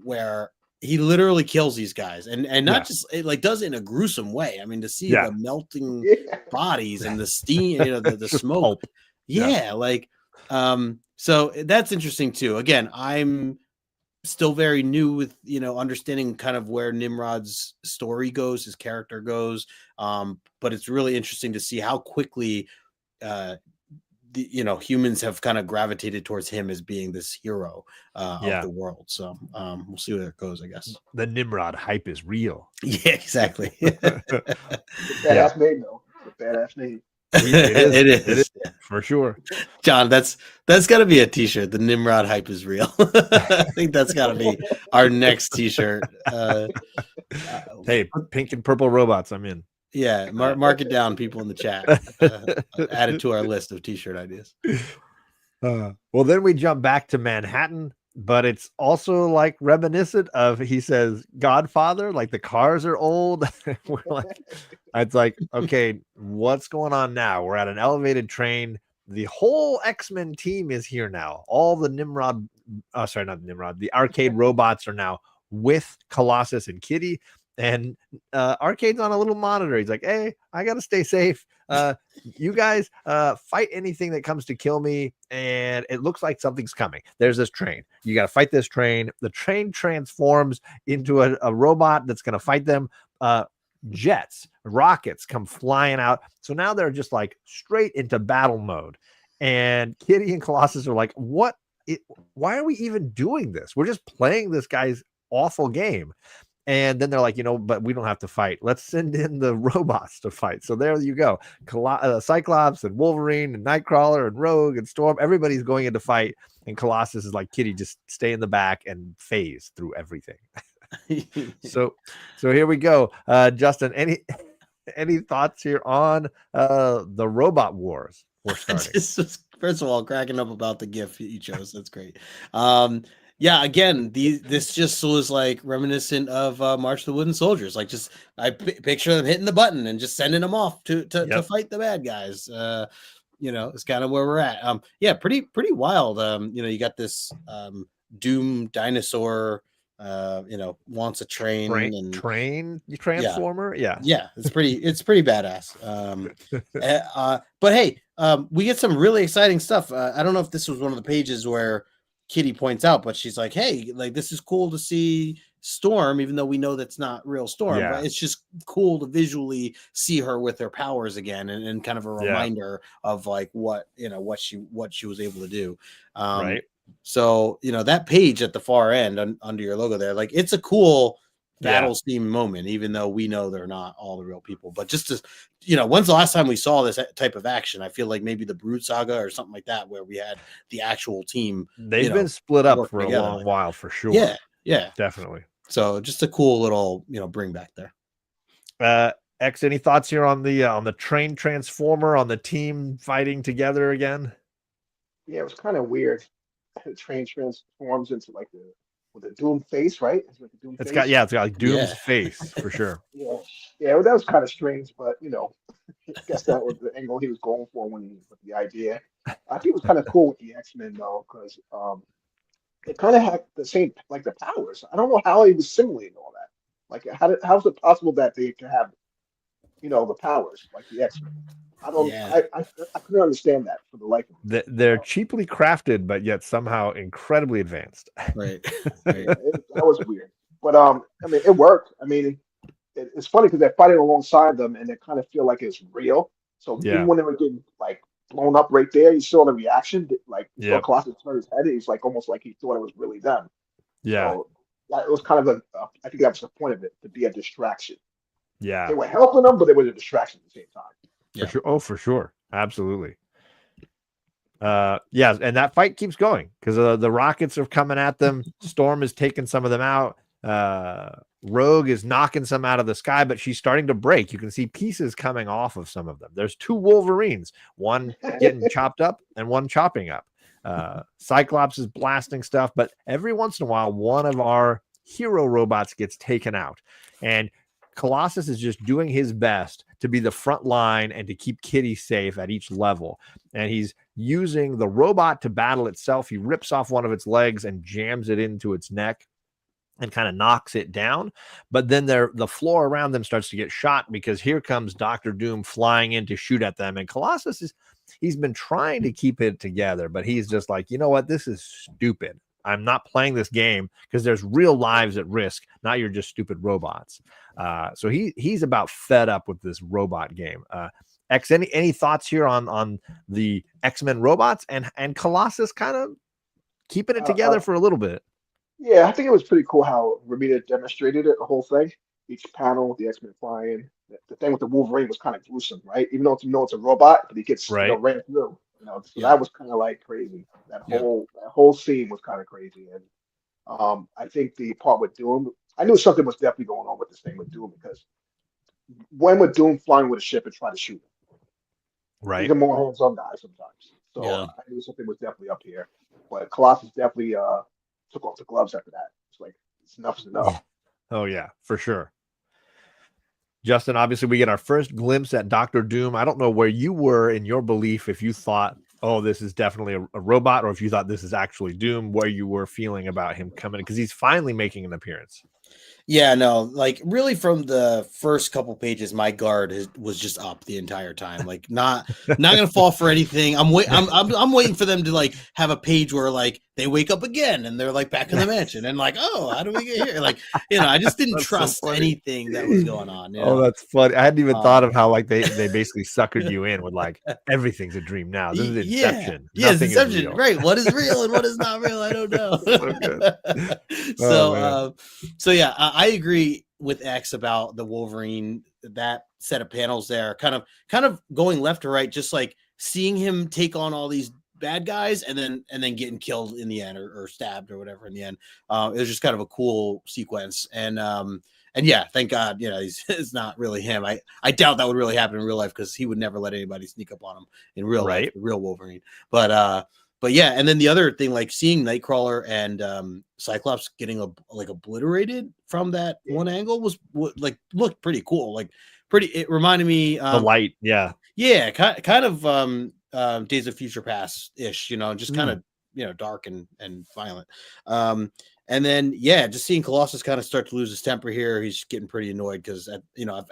where he literally kills these guys, and not just it, like does it in a gruesome way. I mean, to see the melting bodies and the steam, you know, the smoke. Like so that's interesting too. Again, I'm still very new with, you know, understanding kind of where Nimrod's story goes, his character goes, but it's really interesting to see how quickly you know, humans have kind of gravitated towards him as being this hero of the world. So we'll see where it goes, I guess. The Nimrod hype is real. Yeah, exactly. Badass name though. It's a badass name. It is for sure. John, that's got to be a t-shirt. The Nimrod hype is real. I think that's got to be our next t-shirt. Hey, pink and purple robots, I'm in. Yeah, mark it down, people in the chat. Add it to our list of t-shirt ideas. Well, then we jump back to Manhattan, but it's also like reminiscent of, he says, Godfather, like the cars are old. We're like, it's like, okay, what's going on now? We're at an elevated train. The whole X-Men team is here now. All the Nimrod, sorry, not Nimrod, the arcade robots are now with Colossus and Kitty. And Arcade's on a little monitor. He's like, hey, I got to stay safe. You guys fight anything that comes to kill me. And it looks like something's coming. There's this train. You got to fight this train. The train transforms into a robot that's going to fight them. Jets, rockets come flying out. So now they're just like straight into battle mode. And Kitty and Colossus are like, why are we even doing this? We're just playing this guy's awful game. And then they're like, you know, but we don't have to fight. Let's send in the robots to fight. So there you go. Cyclops and Wolverine and Nightcrawler and Rogue and Storm. Everybody's going in to fight. And Colossus is like, Kitty, just stay in the back and phase through everything. So here we go. Justin, any thoughts here on the robot wars we're starting? First of all, cracking up about the GIF you chose. That's great. Yeah, again, this just was like reminiscent of March of the Wooden Soldiers. Like, just I picture them hitting the button and just sending them off to fight the bad guys. It's kind of where we're at. Yeah, pretty wild. You got this Doom dinosaur. Wants a train and train transformer. Yeah, it's pretty badass. But hey, we get some really exciting stuff. I don't know if this was one of the pages where Kitty points out, but she's like, hey, like, this is cool to see Storm, even though we know that's not real Storm, but it's just cool to visually see her with her powers again, and kind of a reminder of like what she was able to do. Right. So that page at the far end under your logo there, like, it's a cool battle scene moment, even though we know they're not all the real people. But just to, when's the last time we saw this type of action? I feel like maybe the Brood Saga or something like that, where we had the actual team. They've been split up for a long while, for sure. Yeah, definitely. So just a cool little, bring back there. X, any thoughts here on the train transformer, on the team fighting together again? Yeah, it was kind of weird. The train transforms into like the Doom face, right? It's like a Doom face. It's got like Doom's face for sure. Well, that was kind of strange, but I guess that was the angle he was going for with the idea. I think it was kind of cool with the X-Men though, because it kind of had the same, like, the powers. I don't know how he was simulating all that. Like, how's it possible that they could have, the powers like the X-Men? I don't. Yeah. I couldn't understand that for the life of me. They're cheaply crafted, but yet somehow incredibly advanced. Right. That was weird, but I mean, it worked. I mean, it's funny because they're fighting alongside them, and they kind of feel like it's real. So even when they were getting like blown up right there, you saw the reaction. Like, you saw Colossus turn his head. He's like almost like he thought it was really them. Yeah. So it was kind of I think that was the point of it, to be a distraction. Yeah. They were helping them, but they were a distraction at the same time. For sure. Oh, for sure. Absolutely. And that fight keeps going because the rockets are coming at them. Storm is taking some of them out. Rogue is knocking some out of the sky, but she's starting to break. You can see pieces coming off of some of them. There's two Wolverines, one getting chopped up and one chopping up. Cyclops is blasting stuff, but every once in a while, one of our hero robots gets taken out. And Colossus is just doing his best to be the front line and to keep Kitty safe at each level. And he's using the robot to battle itself. He rips off one of its legs and jams it into its neck and kind of knocks it down. But then the floor around them starts to get shot because here comes Dr. Doom flying in to shoot at them. And Colossus he's been trying to keep it together, but he's just like, you know what? This is stupid. I'm not playing this game because there's real lives at risk, not your just stupid robots. So he's about fed up with this robot game. X, any thoughts here on the X-Men robots and Colossus kind of keeping it together for a little bit? Yeah, I think it was pretty cool how Ramita demonstrated it, the whole thing. Each panel with the X-Men flying. The thing with the Wolverine was kind of gruesome, right? Even though it's a robot, but he gets ran through. So that was kind of like crazy. That whole scene was kind of crazy. And I think the part with Doom, I knew something was definitely going on with this thing with Doom, because when with Doom flying with a ship and trying to shoot him, right? He's a more hands-on guy sometimes. So I knew something was definitely up here. But Colossus definitely took off the gloves after that. It's like, enough's enough. Oh yeah, for sure. Justin, obviously we get our first glimpse at Dr. Doom. I don't know where you were in your belief, if you thought, oh, this is definitely a robot, or if you thought this is actually Doom, where you were feeling about him coming, because he's finally making an appearance. Yeah, no, like really from the first couple pages, my guard was just up the entire time. Like not gonna fall for anything. I'm waiting for them to like have a page where like they wake up again and they're like back in the mansion and like, oh, how do we get here? Like, I just didn't trust anything that was going on. Oh, that's funny. I hadn't even thought of how like they basically suckered you in with like everything a dream now. This is Inception. Yeah, it's Inception. Right. What is real and what is not real? I don't know. So yeah, I agree with X about the Wolverine, that set of panels there, kind of going left to right, just like seeing him take on all these bad guys and then getting killed in the end or stabbed or whatever in the end. It was just kind of a cool sequence. And yeah, thank God, it's not really him. I doubt that would really happen in real life, because he would never let anybody sneak up on him in real life, the real Wolverine. But but yeah, and then the other thing, like seeing Nightcrawler and Cyclops getting obliterated from that one angle was like looked pretty cool. Like pretty, it reminded me The light, yeah, kind of Days of Future Past ish, just kind of dark and violent. And then just seeing Colossus kind of start to lose his temper here. He's getting pretty annoyed because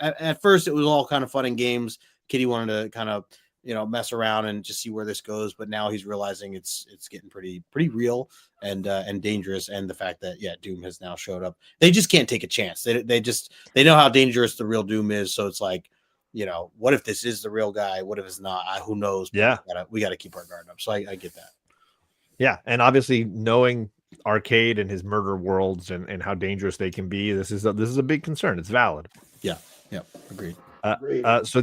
at first it was all kind of fun and games. Kitty wanted to kind of mess around and just see where this goes, but now he's realizing it's getting pretty real and dangerous. And the fact that Doom has now showed up, they just can't take a chance. They know how dangerous the real Doom is. So it's like, what if this is the real guy? What if it's not? Who knows? Yeah, we gotta keep our guard up. So I get that. Yeah, and obviously knowing Arcade and his murder worlds and how dangerous they can be, this is a big concern. It's valid. Yeah, agreed. So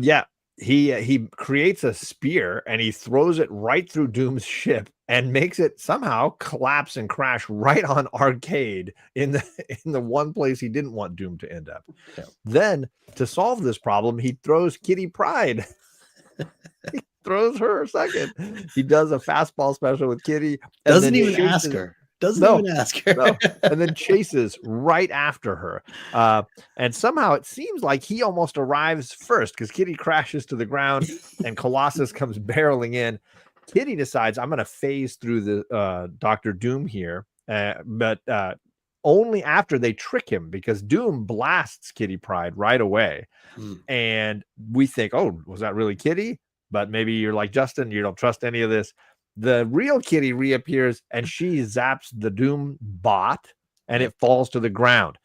he creates a spear and he throws it right through Doom's ship and makes it somehow collapse and crash right on Arcade in the one place he didn't want Doom to end up. Yeah. Then to solve this problem, he throws Kitty Pryde. He throws her second. He does a fastball special with Kitty. Doesn't even ask her. No. And then chases right after her. And somehow it seems like he almost arrives first because Kitty crashes to the ground and Colossus comes barreling in. Kitty decides, I'm going to phase through the Dr. Doom here, but only after they trick him, because Doom blasts Kitty Pryde right away. And we think, oh, was that really Kitty? But maybe you're like Justin, you don't trust any of this. The real Kitty reappears and she zaps the Doom bot and it falls to the ground.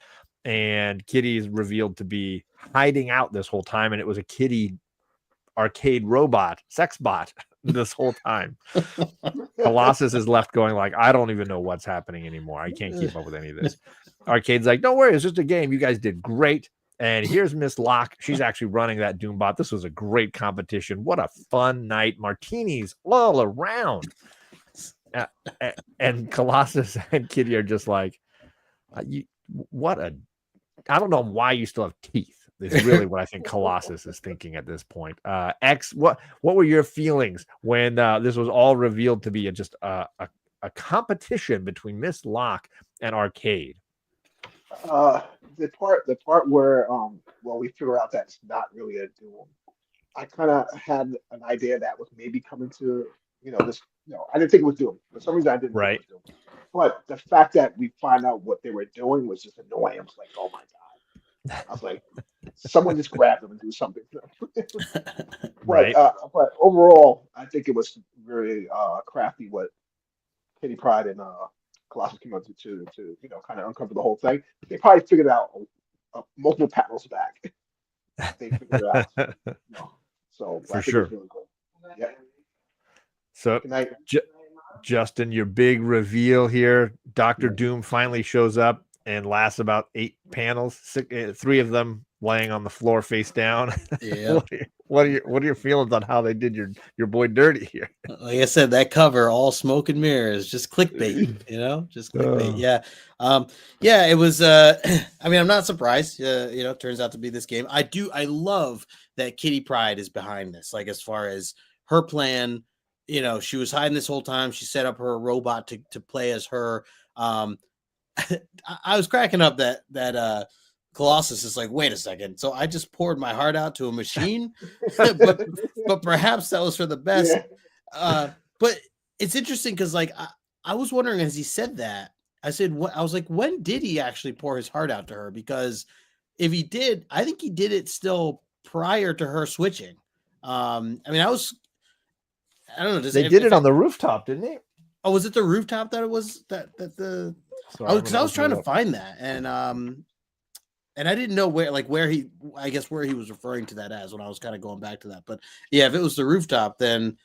And Kitty is revealed to be hiding out this whole time. And it was a Kitty Arcade robot, sex bot this whole time. Colossus is left going like, I don't even know what's happening anymore. I can't keep up with any of this. Arcade's like, don't worry, it's just a game. You guys did great. And here's Miss Locke. She's actually running that Doombot. This was a great competition. What a fun night. Martinis all around. And Colossus and Kitty are just like, I don't know why you still have teeth. Is really what I think Colossus is thinking at this point. X, what were your feelings when this was all revealed to be just a competition between Miss Locke and Arcade? The part where we figure out that it's not really a Doom. I kind of had an idea that was maybe coming to this. I didn't think it was Doom. For some reason, I didn't. Right. Think it was Doom. But the fact that we find out what they were doing was just annoying. I was like, oh my god. I was like, someone just grab them and do something. Right. But overall, I think it was very crafty what Kitty Pryde and Colossus came up to kind of uncover the whole thing. They probably figured out multiple panels back. They figured it out. So for sure. Really cool. Yeah. So Justin, your big reveal here. Dr. Doom finally shows up and lasts about 8 panels, 3 of them laying on the floor face down. Yeah. What are your feelings on how they did your boy dirty here? Like I said, that cover, all smoke and mirrors, just clickbait, just clickbait. Yeah. It was, I mean, I'm not surprised, turns out to be this game. I love that Kitty Pryde is behind this. Like, as far as her plan, she was hiding this whole time. She set up her robot to play as her. I was cracking up that Colossus is like, wait a second. So I just poured my heart out to a machine, but perhaps that was for the best. Yeah. But it's interesting because, like, I was wondering as he said that, I said, what? I was like, when did he actually pour his heart out to her? Because if he did, I think he did it still prior to her switching. I mean, I don't know. They did it on the rooftop, didn't they? Oh, was it the rooftop that it was that the? Because I was trying to find that, and I didn't know where he was referring to that as when I was kind of going back to that. But yeah, if it was the rooftop, then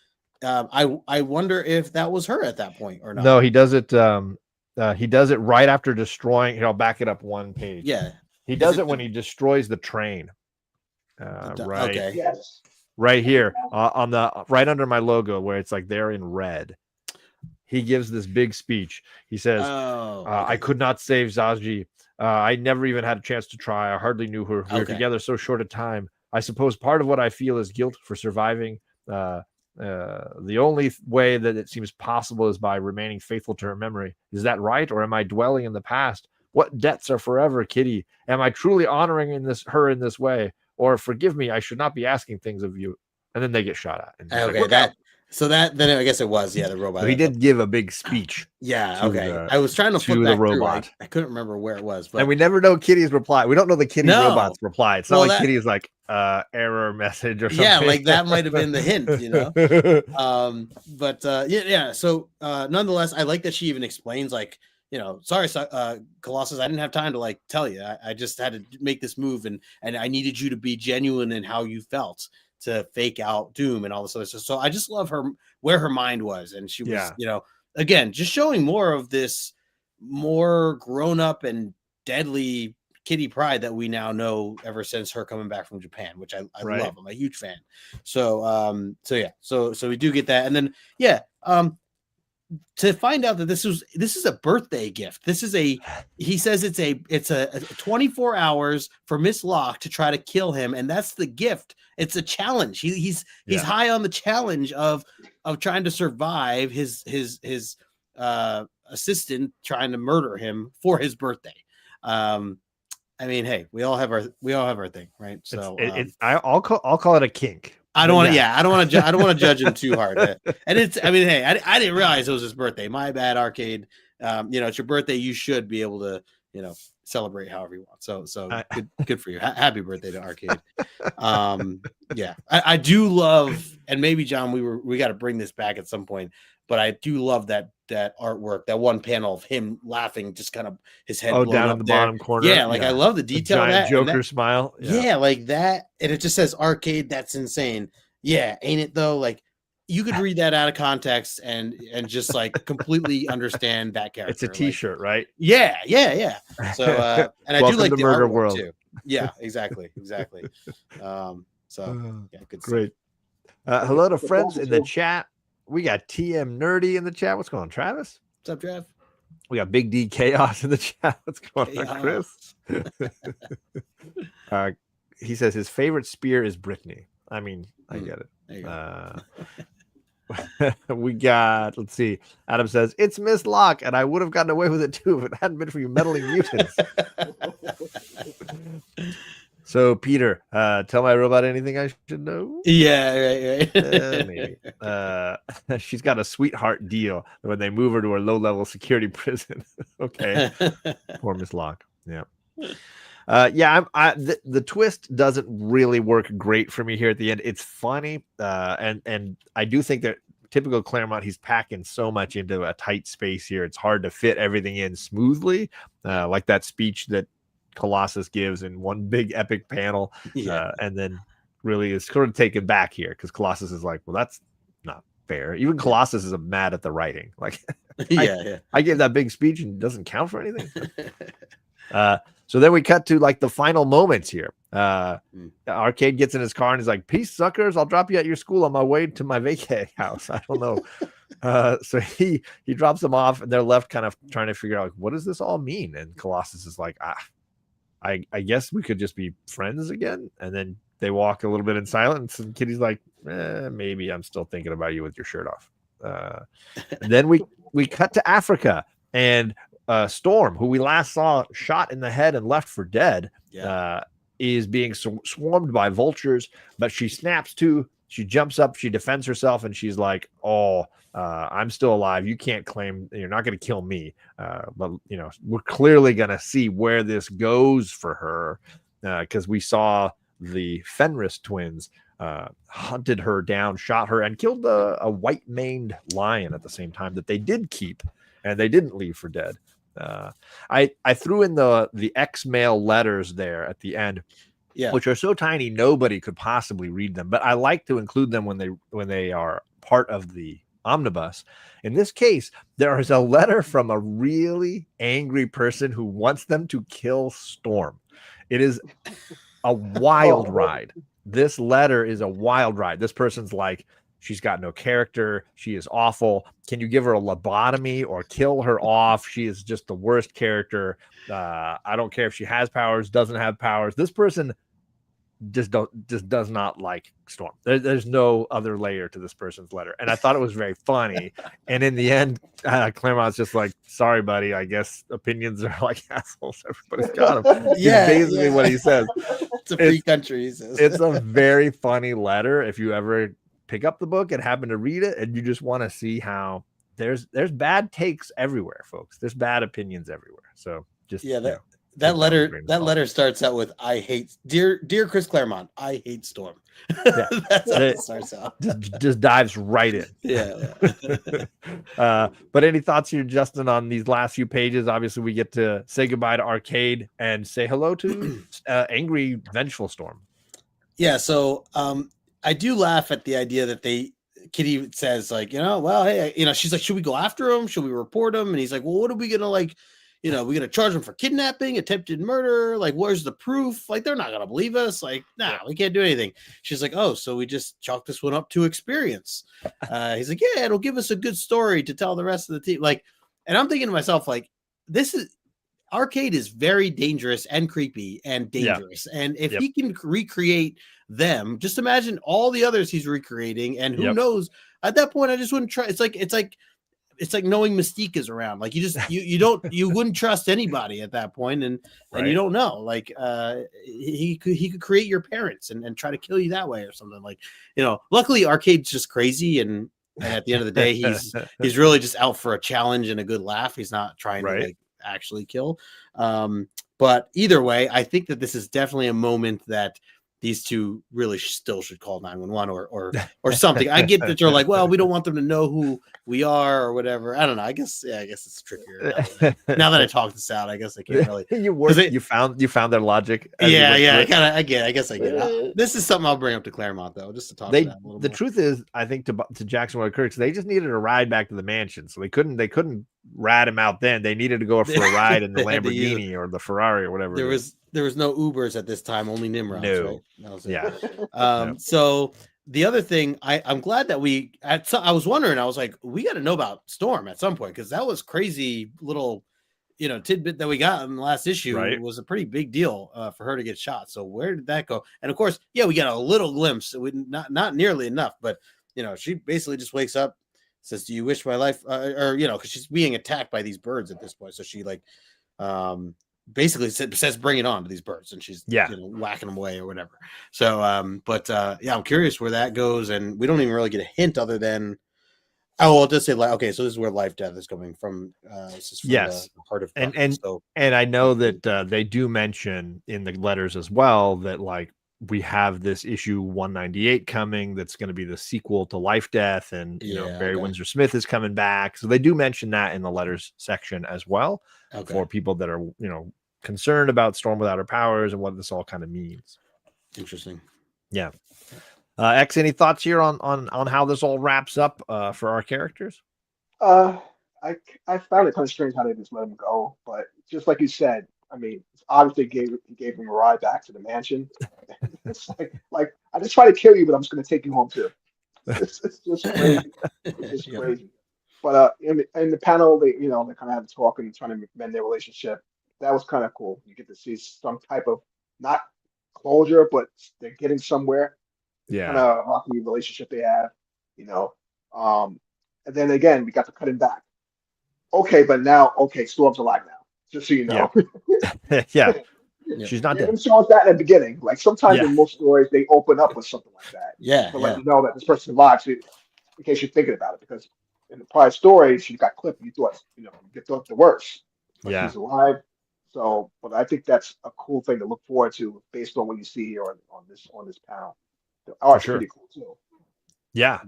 I wonder if that was her at that point or not. No, he does it. He does it right after destroying. I'll back it up one page. Yeah, he does it when he destroys the train. Right. Okay. Yes. Right here on the right under my logo, where it's like they're in red. He gives this big speech. He says, I could not save Zaji. I never even had a chance to try. I hardly knew her. We were together so short a time. I suppose part of what I feel is guilt for surviving The only way that it seems possible is by remaining faithful to her memory. Is that right, or am I dwelling in the past? What debts are forever, Kitty? Am I truly honoring her in this way? Or forgive me, I should not be asking things of you. And then they get shot at. And Okay, like, then I guess it was the robot. So he did give a big speech. Yeah, okay. I was trying to flip the back robot. I couldn't remember where it was, but and we never know Kitty's reply. We don't know the Kitty's robot's reply. It's not like Kitty's like error message or something. Yeah, like that might have been the hint, So nonetheless, I like that she even explains like, sorry, Colossus, I didn't have time to like tell you. I just had to make this move, and I needed you to be genuine in how you felt to fake out Doom and all this other stuff. So I just love where her mind was, and she was, again, just showing more of this more grown up and deadly Kitty Pryde that we now know ever since her coming back from Japan, which I love. I'm a huge fan. So we do get that, and then to find out that this is a birthday gift. He says it's a 24 hours for Miss Locke to try to kill him, and that's the gift. It's a challenge. He's high on the challenge of trying to survive his assistant trying to murder him for his birthday. I mean, hey, we all have our thing, right? So I'll call it a kink. I don't want to judge him too hard. And I didn't realize it was his birthday. My bad, Arcade. It's your birthday. You should be able to, celebrate however you want. So good for you. Happy birthday to Arcade. I do love, and maybe John, we got to bring this back at some point, but I do love that artwork, that one panel of him laughing, just kind of his head down in the bottom corner. Yeah, I love the detail of that Joker smile. Yeah, like that, and it just says Arcade. That's insane. Yeah, ain't it though? Like you could read that out of context and just like completely understand that character. It's a T-shirt, right? Yeah. So and I do like the murder artwork world too. Yeah, exactly. Good stuff. Great. Hello to friends in the chat. We got TM Nerdy in the chat. What's going on, Travis? What's up, Trav? We got Big D Chaos in the chat. What's going on, Chris? He says his favorite spear is Brittany. I mean, I get it. There you go. We got, let's see. Adam says it's Miss Locke, and I would have gotten away with it too if it hadn't been for you meddling mutants. So, Peter, tell my robot anything I should know? Yeah, right. Maybe. She's got a sweetheart deal when they move her to a low-level security prison. Okay. Poor Miss Locke. Yeah. The twist doesn't really work great for me here at the end. It's funny, and I do think that typical Claremont, he's packing so much into a tight space here. It's hard to fit everything in smoothly, like that speech that Colossus gives in one big epic panel, and then really is sort of taken back here because Colossus is like, well, that's not fair. Even Colossus is mad at the writing. Like, I gave that big speech and it doesn't count for anything. So then we cut to like the final moments here. Arcade gets in his car and he's like, peace, suckers. I'll drop you at your school on my way to my vacay house. I don't know. So he drops them off and they're left kind of trying to figure out, like, what does this all mean? And Colossus is like, I guess we could just be friends again. And then they walk a little bit in silence and Kitty's like, maybe I'm still thinking about you with your shirt off. And then we cut to Africa and Storm, who we last saw shot in the head and left for dead, is being swarmed by vultures, but she snaps to, she jumps up, she defends herself, and she's like, I'm still alive. You can't claim, you're not going to kill me. But, we're clearly going to see where this goes for her because we saw the Fenris twins hunted her down, shot her, and killed a white-maned lion at the same time that they did keep, and they didn't leave for dead. I threw in the X-Mail letters there at the end, which are so tiny nobody could possibly read them, but I like to include them when they are part of the omnibus. In this case, there is a letter from a really angry person who wants them to kill Storm. It is a wild ride. This letter is a wild ride. This person's like, she's got no character. She is awful. Can you give her a lobotomy or kill her off? She is just the worst character. I don't care if she has powers, doesn't have powers. This person just does not like Storm. There's no other layer to this person's letter, and I thought it was very funny. And in the end, Claremont's just like, "Sorry, buddy. I guess opinions are like assholes. Everybody's got them." Yeah, basically what he says. It's a free country, he says. It's a very funny letter. If you ever pick up the book and happen to read it, and you just want to see how there's bad takes everywhere, folks. There's bad opinions everywhere. So just that letter starts out with "I hate dear Chris Claremont. I hate Storm." Yeah. That's how it starts out. Just dives right in. Yeah. But any thoughts here, Justin, on these last few pages? Obviously, we get to say goodbye to Arcade and say hello to angry, vengeful Storm. Yeah. So I do laugh at the idea that Kitty says, like, well, hey, she's like, should we go after him? Should we report him? And he's like, well, what are we gonna like? We're going to charge them for kidnapping, attempted murder. Like, where's the proof? Like, they're not going to believe us. Like, nah, we can't do anything. She's like, oh, so we just chalk this one up to experience. He's like, yeah, it'll give us a good story to tell the rest of the team. Like, and I'm thinking to myself, like, Arcade is very dangerous and creepy and dangerous. Yeah. And if he can recreate them, just imagine all the others he's recreating. And who knows, at that point, I just wouldn't try. It's like knowing Mystique is around. Like, you wouldn't trust anybody at that point, and you don't know. Like, he could create your parents and try to kill you that way or something. Like, luckily Arcade's just crazy, and at the end of the day, he's really just out for a challenge and a good laugh. He's not trying to like actually kill. But either way, I think that this is definitely a moment that these two really still should call 911 or something. I get that you're like, well, we don't want them to know who we are or whatever. I don't know. I guess it's trickier. Now that I talked this out, I guess I can't really. You found their logic. I guess I get it. This is something I'll bring up to Claremont though, just to talk about a little the more. Truth is, I think to Jackson Ward Kirk, they just needed a ride back to the mansion, so they couldn't rat him out then. They needed to go for a ride in the Lamborghini or the Ferrari or whatever. There was no Ubers at this time, only Nimrods. No. Right? So the other thing, I'm glad that I was wondering, I was like, we got to know about Storm at some point, because that was crazy little, tidbit that we got in the last issue. It was a pretty big deal for her to get shot. So where did that go? And of course, we got a little glimpse, not nearly enough, but she basically just wakes up, says, "Do you wish my life?" Because she's being attacked by these birds at this point. So she basically says, "Bring it on" to these birds, and she's whacking them away or whatever. So I'm curious where that goes, and we don't even really get a hint other than it does say okay, so this is where life death is coming from. This is from the heart of darkness. And I know that they do mention in the letters as well that like we have this issue 198 coming that's going to be the sequel to Life Death, and Barry Windsor Smith is coming back, so they do mention that in the letters section as well for people that are concerned about Storm without her powers and what this all kind of means. Interesting. X, any thoughts here on how this all wraps up for our characters? I found it kind of strange how they just let him go, but just like you said, I mean, obviously he gave him a ride back to the mansion. It's like I just try to kill you, but I'm just going to take you home too. It's just crazy. It's just crazy. But in the panel, they kind of have a talk and trying to mend their relationship. That was kind of cool. You get to see some type of not closure, but they're getting somewhere. Kind of rocky relationship they have, And then again, we got to cut him back. Okay, but now Storm's alive now. Just so you know. She's not dead. And so that in the beginning. Like sometimes in most stories they open up with something like that. To let you know that this person's alive, so in case you're thinking about it, because in the prior story she got clipped and you thought the worst. But she's alive. So, but I think that's a cool thing to look forward to based on what you see here on this panel. The art's pretty cool too. Yeah.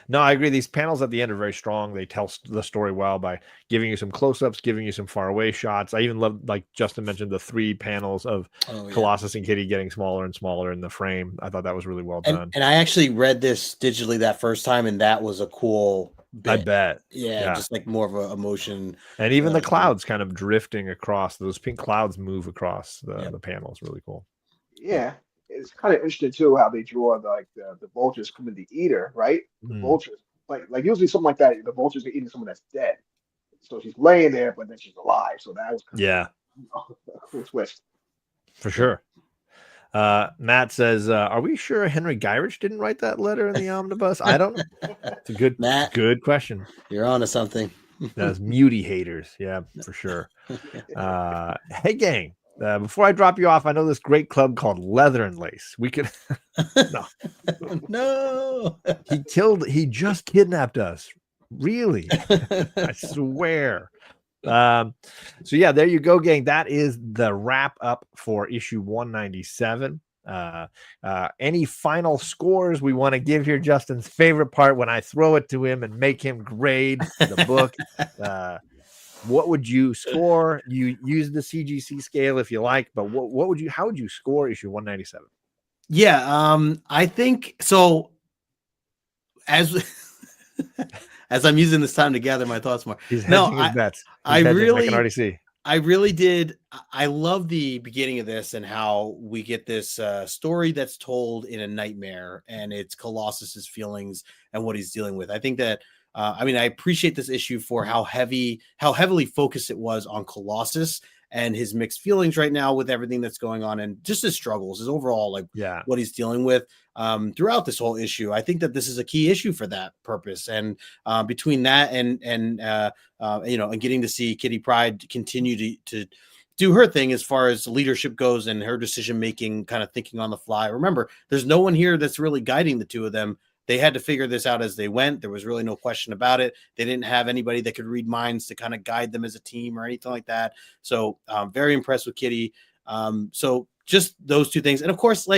No, I agree. These panels at the end are very strong. They tell the story well by giving you some close-ups, giving you some far-away shots. I even love, like Justin mentioned, the 3 panels of Colossus and Kitty getting smaller and smaller in the frame. I thought that was really well done. And I actually read this digitally that first time, and that was a cool bit. I bet. Yeah, just like more of an emotion. And even the clouds kind of drifting across. Those pink clouds move across the panels. Really cool. Yeah. It's kind of interesting too how they draw the vultures coming to eat her, right? The vultures, like usually something like that, the vultures are eating someone that's dead. So she's laying there, but then she's alive. So that was kind of a cool twist. For sure. Matt says, "Are we sure Henry Gyrich didn't write that letter in the omnibus?" I don't know. It's a Matt, good question. You're on to something. Those muty haters, yeah, for sure. Hey, gang. Before I drop you off, I know this great club called Leather and Lace. We could no. No. He just kidnapped us. Really? I swear. So yeah, there you go, gang. That is the wrap up for issue 197. Any final scores we want to give here? Justin's favorite part, when I throw it to him and make him grade the book. What would you score? You use the CGC scale if you like, but how would you score issue 197? Yeah, I think so. As I'm using this time to gather my thoughts more. He's hedging his bets. I can already see. I really did. I love the beginning of this and how we get this story that's told in a nightmare, and it's Colossus's feelings and what he's dealing with. I think that I appreciate this issue for how heavily focused it was on Colossus and his mixed feelings right now with everything that's going on, and just his struggles, his overall what he's dealing with throughout this whole issue. I think that this is a key issue for that purpose, and between that and getting to see Kitty Pryde continue to do her thing as far as leadership goes and her decision making, kind of thinking on the fly. Remember, there's no one here that's really guiding the two of them. They had to figure this out as they went. There was really no question about it. They didn't have anybody that could read minds to kind of guide them as a team or anything like that. So very impressed with Kitty. So just those two things. And of course,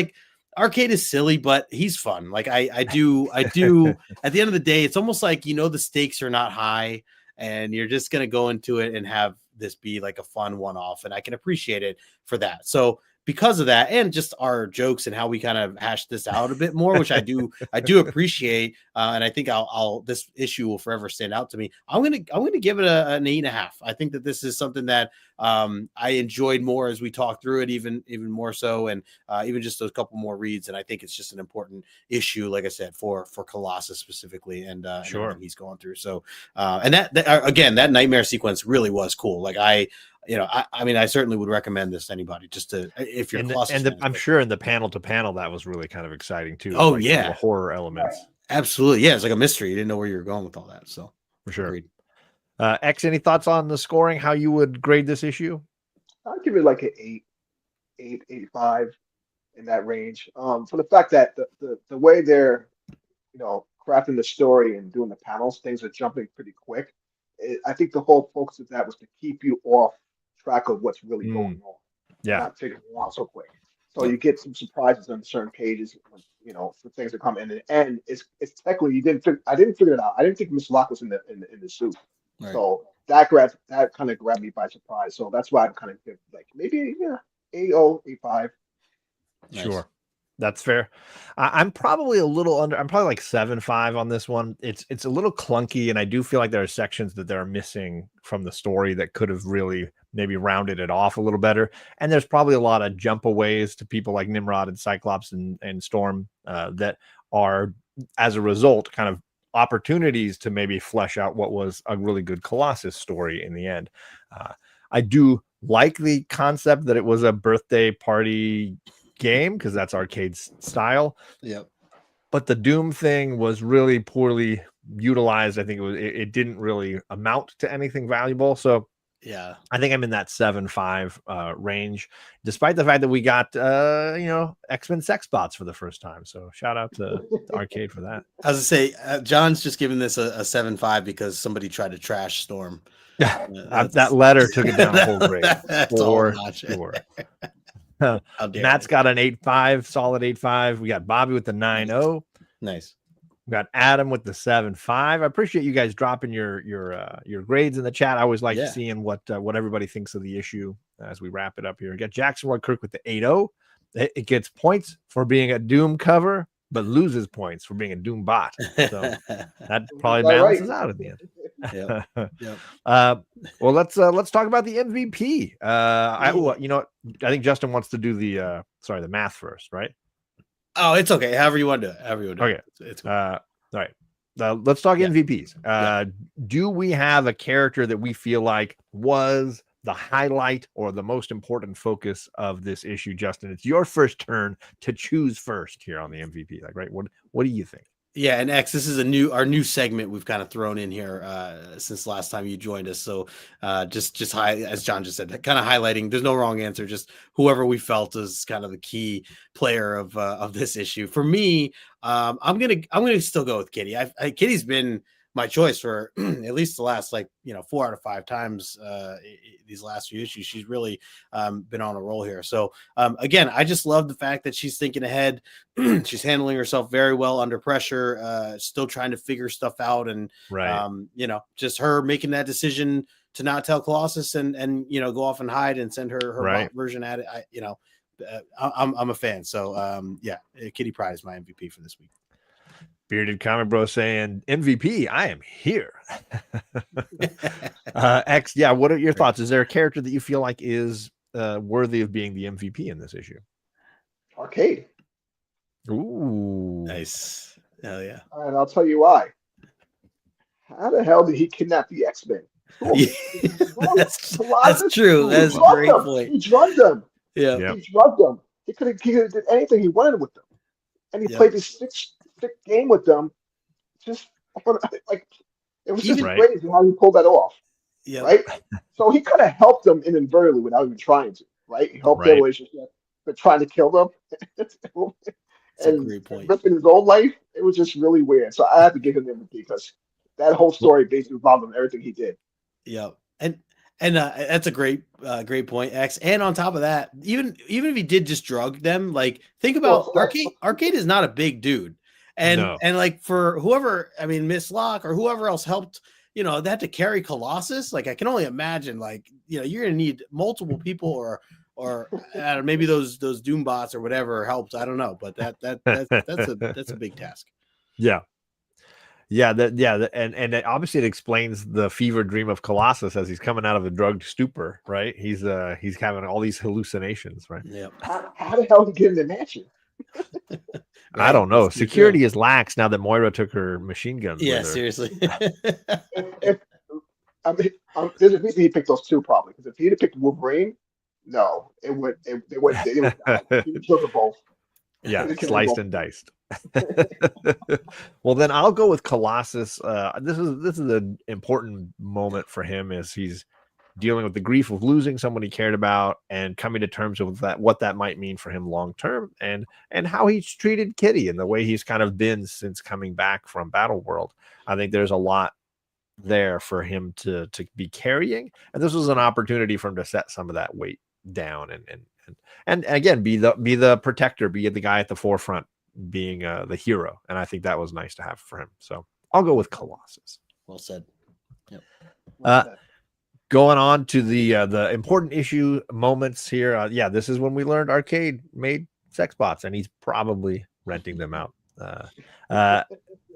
Arcade is silly, but he's fun. I do at the end of the day, it's almost like, the stakes are not high and you're just going to go into it and have this be like a fun one-off. And I can appreciate it for that. So because of that, and just our jokes and how we kind of hash this out a bit more, which I do appreciate, and I think I'll this issue will forever stand out to me. I'm gonna give it an 8.5. I think that this is something that I enjoyed more as we talked through it, even more so, and even just those couple more reads. And I think it's just an important issue, like I said, for Colossus specifically, and sure, and he's going through. So and that again, that nightmare sequence really was cool. I certainly would recommend this to anybody, just to, if you're I'm sure in the panel to panel, that was really kind of exciting too. Oh, yeah. The horror elements. Absolutely. Yeah. It's like a mystery. You didn't know where you were going with all that. So for sure. X, any thoughts on the scoring? How you would grade this issue? I'd give it like an 8.5 in that range. For the fact that the way they're, crafting the story and doing the panels, things are jumping pretty quick. I think the whole focus of that was to keep you off track of what's really going on. Yeah. Not figuring it out so quick. So you get some surprises on certain pages, for things to come in. And the end, it's technically I didn't figure it out. I didn't think Miss Locke was in the suit. Right. So that kind of grabbed me by surprise. So that's why I'm kind of give maybe 8.0, 8.5. Nice. Sure. That's fair. I'm probably a little under. I'm probably like 7.5 on this one. It's a little clunky, and I do feel like there are sections that they're missing from the story that could have really maybe rounded it off a little better. And there's probably a lot of jump aways to people like Nimrod and Cyclops and Storm that are, as a result, kind of opportunities to maybe flesh out what was a really good Colossus story in the end. I do like the concept that it was a birthday party game, because that's Arcade's style. Yep. But the Doom thing was really poorly utilized. I think it didn't really amount to anything valuable. So yeah, I think I'm in that 7.5 range, despite the fact that we got X-Men sex bots for the first time. So shout out to Arcade for that. I was gonna say, John's just giving this a 7.5 because somebody tried to trash Storm. That letter took it down a whole grade. For sure. Matt's got an 8.5, solid 8.5. We got Bobby with the 9.0. Nice. We got Adam with the 7.5. I appreciate you guys dropping your grades in the chat. I always like seeing what everybody thinks of the issue as we wrap it up here. We got Jackson Ward Kirk with the 8.0. It gets points for being a Doom cover, but loses points for being a Doom bot. So that probably balances out at the end. Yeah. Well, let's talk about the MVP. I think Justin wants to do the math first, right? Oh, it's okay. However you want to do it. Okay. It's cool. All right. Let's talk MVPs. Do we have a character that we feel like was the highlight or the most important focus of this issue, Justin? It's your first turn to choose first here on the MVP. Like, right? What do you think? Yeah, and X, this is our new segment we've kind of thrown in here since last time you joined us. So just as John just said, kind of highlighting. There's no wrong answer. Just whoever we felt is kind of the key player of this issue. For me, I'm gonna still go with Kitty. Kitty's been my choice for at least the last 4 out of 5 times these last few issues. She's really been on a roll here. So again, I just love the fact that she's thinking ahead. She's handling herself very well under pressure, still trying to figure stuff out, and just her making that decision to not tell Colossus and go off and hide and send her bot version at it. I'm a fan. So Kitty Pryde is my MVP for this week. Bearded Comic Bro saying MVP, I am here. X, what are your thoughts? Is there a character that you feel like is worthy of being the MVP in this issue? Arcade. Ooh, nice. Hell yeah. And I'll tell you why. How the hell did he kidnap the X-Men? That's true. That's a great point. He drugged them. Yeah. He drugged them. He could have did anything he wanted with them. And he played this six game with them. Just like it was just crazy how he pulled that off. Yeah. Right. So he could have helped them inadvertently without even trying to. Right. He helped their relationship, but trying to kill them. That's a great point. Risking his own life, it was just really weird. So I have to give him the MVP because that whole story basically revolved on everything he did. Yeah, and that's a great point, X. And on top of that, even if he did just drug them, like think about Arcade is not a big dude, and like for whoever, I mean Miss Locke or whoever else helped, they had to carry Colossus. Like I can only imagine, like you're gonna need multiple people or maybe those Doom bots or whatever helped. I don't know, but that's a big task. Yeah. And obviously it explains the fever dream of Colossus as he's coming out of a drugged stupor, right? He's having all these hallucinations, right? Yeah. How the hell did he get in the mansion? I don't know. Security is lax now that Moira took her machine guns. Yeah, seriously. There's a reason he picked those two probably because if he'd have picked Wolverine, no, they would he took them both. Yeah, sliced and diced. Well, then I'll go with Colossus. This is an important moment for him as he's dealing with the grief of losing someone he cared about and coming to terms with that, what that might mean for him long term, and how he's treated Kitty and the way he's kind of been since coming back from Battle World. I think there's a lot there for him to be carrying, and this was an opportunity for him to set some of that weight down and again be the protector, be the guy at the forefront, being the hero. And I think that was nice to have for him. So I'll go with Colossus. Well said. Yep. Going on to the important issue moments here. This is when we learned Arcade made sex bots, and he's probably renting them out.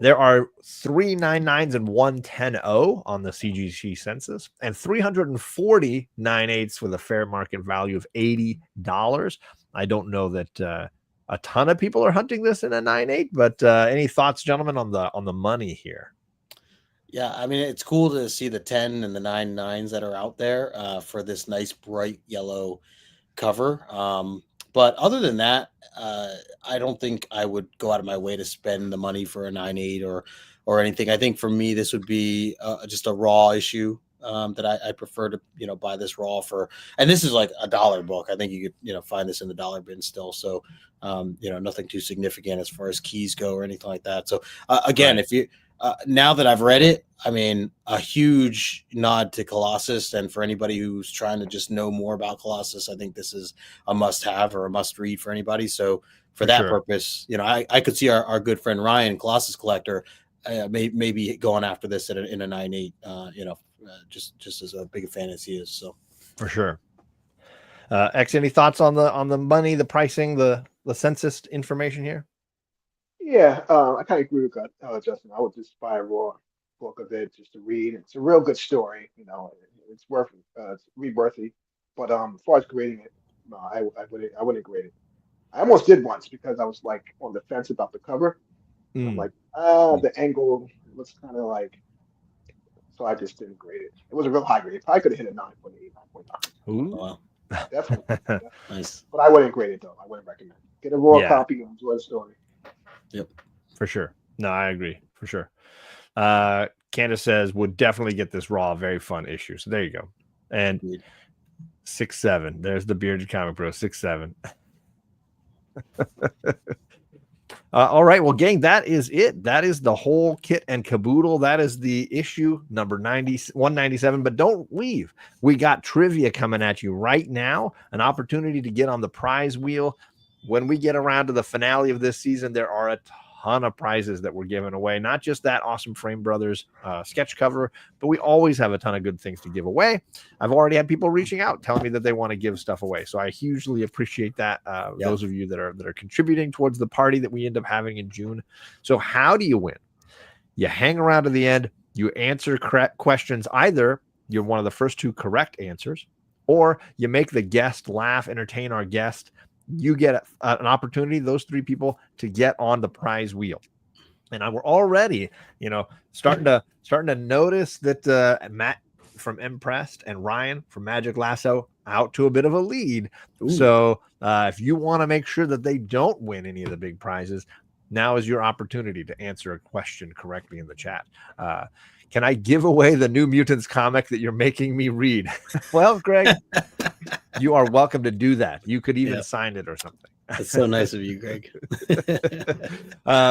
There are 3 99s and 1 10-0 on the CGC census, and 340 9/8 with a fair market value of $80. I don't know that a ton of people are hunting this in a 9/8, but any thoughts, gentlemen, on the money here? Yeah, I mean, it's cool to see the 10 and the 9/9s that are out there for this nice bright yellow cover. But other than that, I don't think I would go out of my way to spend the money for a 9/8 or anything. I think for me, this would be just a raw issue that I prefer to buy this raw for. And this is like a $1 book. I think you could find this in the dollar bin still. So nothing too significant as far as keys go or anything like that. So again, if you now that I've read it, I mean, a huge nod to Colossus. And for anybody who's trying to just know more about Colossus, I think this is a must-have or a must-read for anybody. So for that purpose, I could see our good friend Ryan, Colossus Collector, maybe going after this in a 9/8, just as a big a fan as he is. So for sure. X, any thoughts on the money, the pricing, the census information here? Yeah, I kind of agree with Justin. I would just buy a raw book of it just to read. It's a real good story. It's read worthy. But as far as grading it, no, I wouldn't grade it. I almost did once because I was like on the fence about the cover. I'm like, the angle looks kind of like. so I just didn't grade it. It was a real high grade. It probably could have hit a 9.8, 9.9. Ooh. Wow. Definitely. Nice. But I wouldn't grade it though. I wouldn't recommend it. Get a raw Yeah. copy and enjoy the story. Yep. For sure. No, I agree. For sure. Candace says would definitely get this raw, very fun issue. So there you go. And 6'7". There's the bearded comic bro, 6'7". All right, well, gang, that is it. That is the whole kit and caboodle. That is the issue number 197. But don't leave. We got trivia coming at you right now. An opportunity to get on the prize wheel. When we get around to the finale of this season, there are a ton of prizes that we're giving away. Not just that awesome Frame Brothers sketch cover, but we always have a ton of good things to give away. I've already had people reaching out telling me that they want to give stuff away, so I hugely appreciate that. Those of you that are contributing towards the party that we end up having in June. So how do you win? You hang around to the end. You answer correct questions. Either you're one of the first 2 correct answers, or you make the guest laugh, entertain our guest. You get an opportunity, those 3 people, to get on the prize wheel. And we're already, starting to notice that Matt from Impressed and Ryan from Magic Lasso out to a bit of a lead. Ooh. So if you want to make sure that they don't win any of the big prizes, now is your opportunity to answer a question correctly in the chat. Can I give away the New Mutants comic that you're making me read? Well, Greg, you are welcome to do that. You could even sign it or something. That's so nice of you, Greg.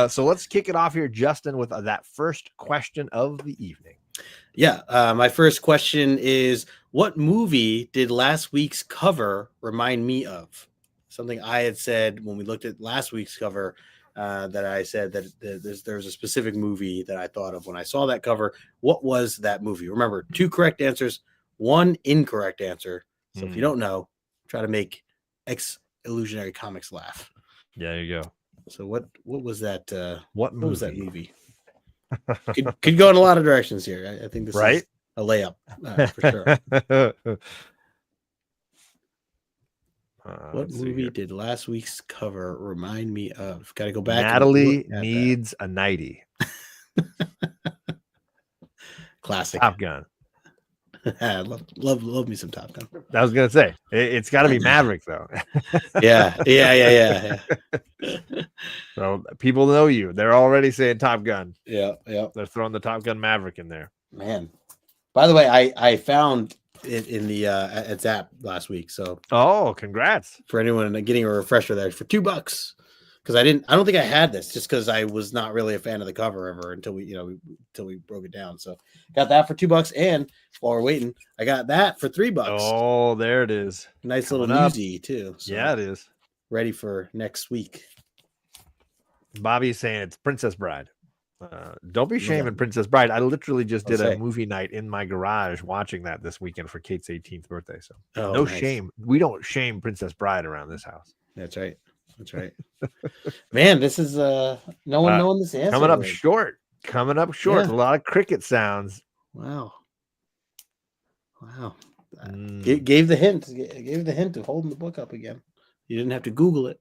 So let's kick it off here, Justin, with that first question of the evening. Yeah, my first question is, what movie did last week's cover remind me of? Something I had said when we looked at last week's cover, that I said that there's a specific movie that I thought of when I saw that cover. What was that movie? Remember, 2 correct answers, 1 incorrect answer. So if you don't know, try to make Ex-Illusionary Comics laugh. Yeah, there you go. So what was that? What was that movie? could go in a lot of directions here. I think this is a layup for sure. What movie did last week's cover remind me of? Got to go back. Natalie Needs a Nightie. Classic. Top Gun. love me some Top Gun. I was gonna say it's got to be Maverick though. yeah. So people know you. They're already saying Top Gun. Yeah. They're throwing the Top Gun Maverick in there. Man. By the way, I found it in the at Zap last week. So congrats for anyone getting a refresher there for $2, because I don't think I had this, just because I was not really a fan of the cover ever until we broke it down. So got that for $2, and while we're waiting, I got that for $3. Oh, there it is. Nice little newsy too. So yeah, it is. Ready for next week. Bobby's saying it's Princess Bride. Don't be shaming Princess Bride. I literally just did a movie night in my garage watching that this weekend for Kate's 18th birthday. So no shame. We don't shame Princess Bride around this house. That's right. Man, this is no one knowing this answer. Coming up short. Yeah. A lot of cricket sounds. Wow. Gave the hint. Gave the hint of holding the book up again. You didn't have to Google it.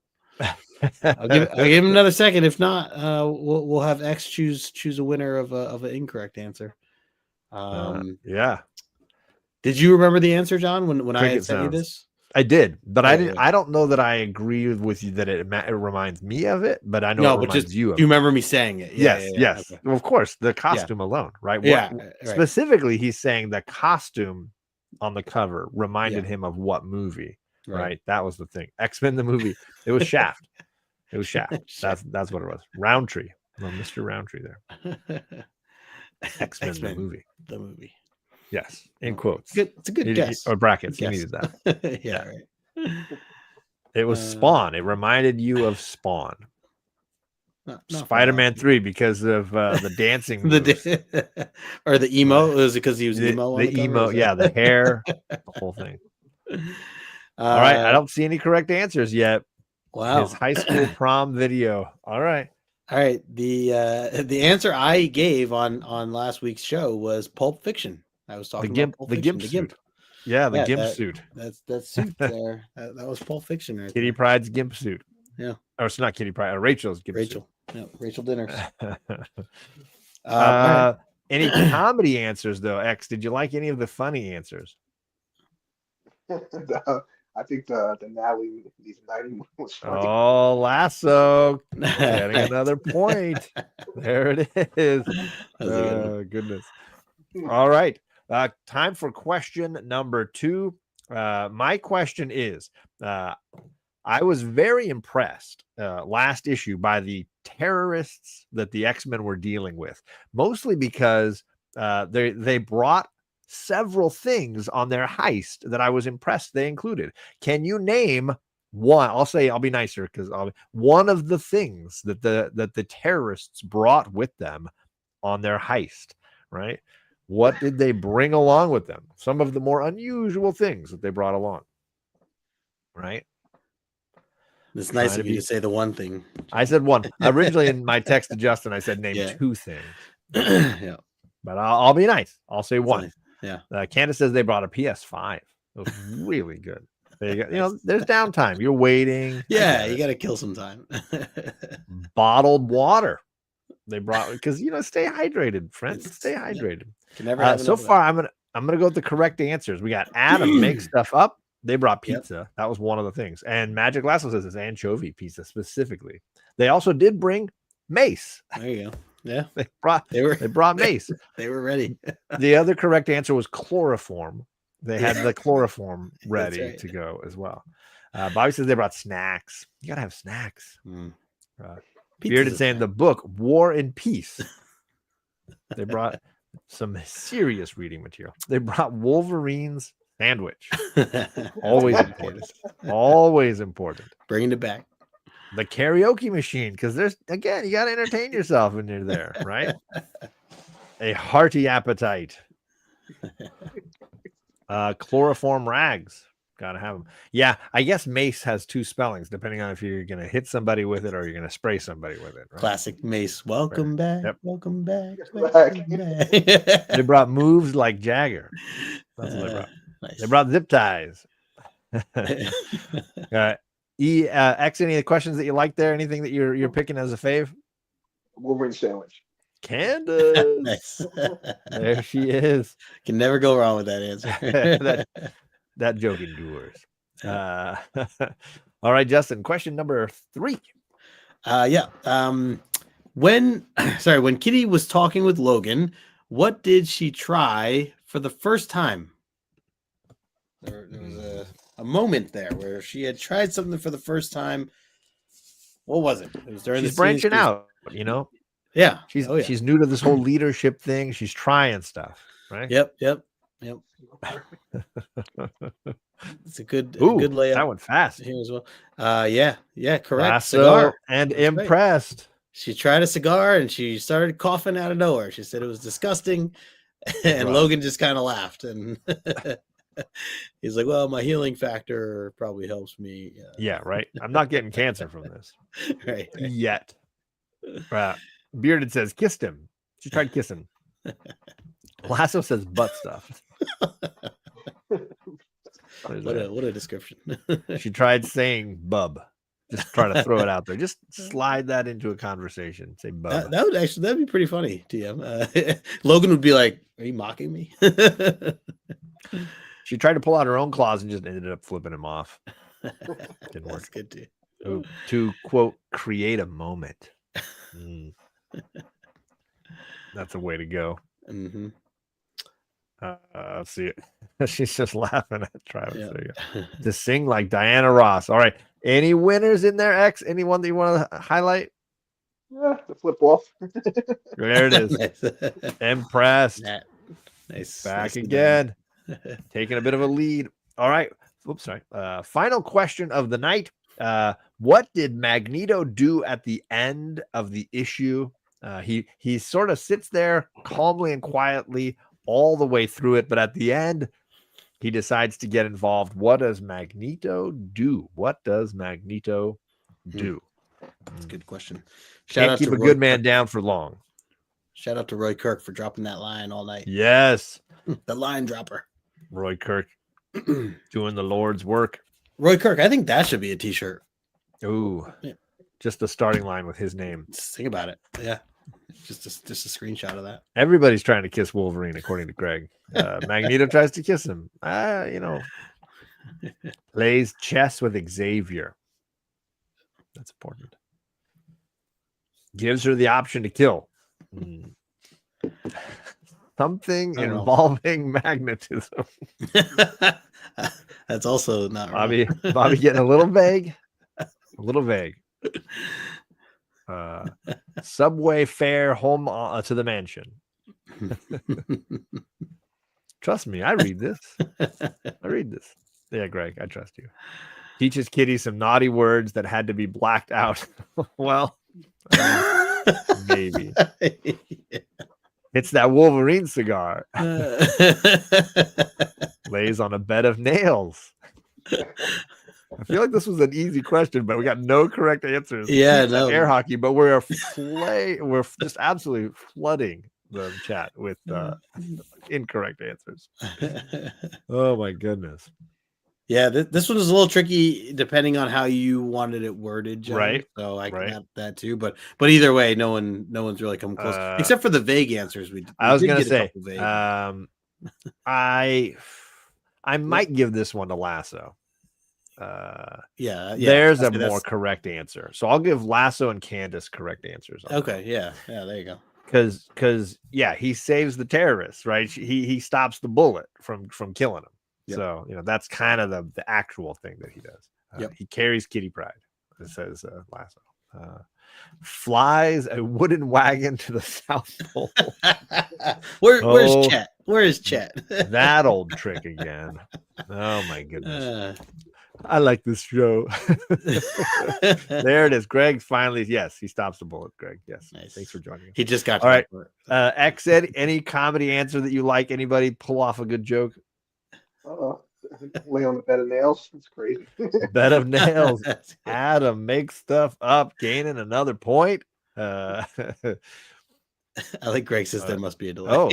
I'll give him another second. If not, we'll have X choose a winner of an incorrect answer. Yeah. Did you remember the answer, John? When I had sent you this, I did, but I didn't. I don't know that I agree with you that it reminds me of it, but I know it reminds you of it. You remember me saying it? Yes. Okay. Well, of course, the costume alone, right? Specifically, he's saying the costume on the cover reminded him of what movie? Right. That was the thing. X-Men the movie. It was Shaft. That's what it was. Roundtree. Well, Mr. Roundtree there. X-Men the movie. Yes, in quotes. It's a good guess. Or brackets. You needed that. Yeah. Right. It was Spawn. It reminded you of Spawn. Spider-Man 3 because of the dancing or the emo. Was it because he was emo? The emo, the hair, the whole thing. All right, I don't see any correct answers yet. Wow. His high school prom video. All right. The answer I gave on last week's show was Pulp Fiction. I was talking about the Gimp suit. Yeah, the Gimp suit. That suit there. That was Pulp Fiction. Right Kitty Pryde's Gimp suit. Yeah. Or it's not Kitty Pryde. Rachel's Gimp suit. Yeah, Rachel Dinners. Any comedy answers though, X? Did you like any of the funny answers? I think the Natalie these 90 was funny. Oh, Lasso getting another point. There it is. Goodness. All right. Time for question number 2. My question is, I was very impressed last issue by the terrorists that the X-Men were dealing with, mostly because they brought several things on their heist that I was impressed they included. Can you name one? I'll be nicer because one of the things that the terrorists brought with them on their heist, right? What did they bring along with them? Some of the more unusual things that they brought along, right? It's nice of you to say the one thing. I said one. Originally in my text to Justin, I said name 2 things. Yeah. But I'll be nice. I'll say one. Nice. Yeah. Candace says they brought a PS5. It was really good. There's downtime. You're waiting. Yeah, you got to kill some time. Bottled water. They brought because stay hydrated, friends. Stay hydrated. Can never So far, I'm gonna go with the correct answers. We got Adam make stuff up. They brought pizza. Yep. That was one of the things. And Magic Lasso says it's anchovy pizza specifically. They also did bring mace. There you go. Yeah, they brought mace. They were ready. The other correct answer was chloroform. They had the chloroform ready to go as well. Bobby says they brought snacks. You gotta have snacks. Bearded saying the book War and Peace. They brought some serious reading material. They brought Wolverine's sandwich. Always important. Always important. Bringing it back. The karaoke machine, because you got to entertain yourself when you're there, right? A hearty appetite. Chloroform rags. Got to have them. Yeah, I guess mace has 2 spellings, depending on if you're going to hit somebody with it or you're going to spray somebody with it. Right? Classic mace. Welcome back. Yep. Welcome back. Welcome back. They brought moves like Jagger. That's what they brought. Nice. They brought zip ties. X, any of the questions that you like there? Anything that you're picking as a fave? Wolverine sandwich. Candace. Nice. There she is. Can never go wrong with that answer. that joke endures. All right, Justin. Question number 3. When Kitty was talking with Logan, what did she try for the first time? There was a moment there where she had tried something for the first time. What was it? It was during she's branching out, Yeah. She's new to this whole leadership thing. She's trying stuff, right? Yep. It's a good layout. That went fast here as well. Correct. Lasso cigar. And that's impressed. Right. She tried a cigar and she started coughing out of nowhere. She said it was disgusting, and Logan just kind of laughed and. He's like, well, my healing factor probably helps me. Yeah, right. I'm not getting cancer from this. right. Yet. Bearded says, kissed him. She tried kissing. Lasso says butt stuff. What a description. She tried saying bub. Just try to throw it out there. Just slide that into a conversation. Say bub. That'd be pretty funny, TM. Logan would be like, are you mocking me? She tried to pull out her own claws and just ended up flipping him off. Didn't work. That's good too. To quote, create a moment. That's a way to go. Mm-hmm. Let's see it. She's just laughing at Travis. Yeah. There you go. To sing like Diana Ross. All right. Any winners in there, X? Anyone that you want to highlight? Yeah, the flip off. There it is. Nice. Impressed. Nice. Back nice again. Taking a bit of a lead. All right. Oops, sorry. Final question of the night. What did Magneto do at the end of the issue? He sort of sits there calmly and quietly all the way through it, but at the end, he decides to get involved. What does Magneto do? What does Magneto do? That's a good question. Can't keep a good man down for long. Shout out to Roy Kirk for dropping that line all night. Yes. The line dropper. Roy Kirk doing the Lord's work. Roy Kirk, I think that should be a t-shirt. Ooh. Yeah. Just the starting line with his name. Just think about it. Yeah. Just a screenshot of that. Everybody's trying to kiss Wolverine, according to Greg. Magneto tries to kiss him. Plays chess with Xavier. That's important. Gives her the option to kill. Something involving magnetism. That's also not Bobby. wrong. Bobby getting a little vague. A little vague. Subway fare home to the mansion. Trust me, I read this. Yeah, Greg, I trust you. Teaches Kitty some naughty words that had to be blacked out. Well, maybe. Yeah. It's that Wolverine cigar. Lays on a bed of nails. I feel like this was an easy question, but we got no correct answers. Yeah, no. Air hockey, but we're just absolutely flooding the chat with incorrect answers. Oh my goodness. Yeah, this one was a little tricky depending on how you wanted it worded, John. Right. So I can add that too. But either way, no one's really come close except for the vague answers. I was gonna say, I might give this one to Lasso. There's a more correct answer. So I'll give Lasso and Candace correct answers. Okay, yeah, there you go. Because he saves the terrorists, right? He stops the bullet from killing him. Yep. So that's kind of the actual thing that he does. He carries Kitty Pryde. It says Lasso. Flies a wooden wagon to the South Pole. Where's Chet? Where is Chet? That old trick again. Oh my goodness. I like this show. There it is. Greg finally, yes, he stops the bullet. Greg, yes. Nice. Thanks for joining us. He just got all right. X, any comedy answer that you like? Anybody pull off a good joke? Lay on the bed of nails. It's crazy. Bed of nails. Adam makes stuff up, gaining another point. I like Greg says there must be a delay. Oh,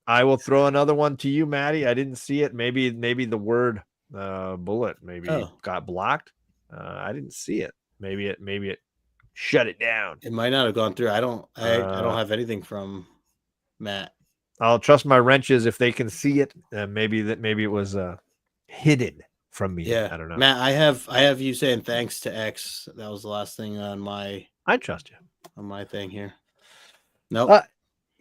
I will throw another one to you, Maddie. I didn't see it. Maybe the word bullet got blocked. I didn't see it. Maybe it shut it down. It might not have gone through. I don't have anything from Matt. I'll trust my wrenches if they can see it. Maybe it was hidden from me. Yeah, I don't know. Matt, I have you saying thanks to X. That was the last thing on my. I trust you on my thing here. Nope.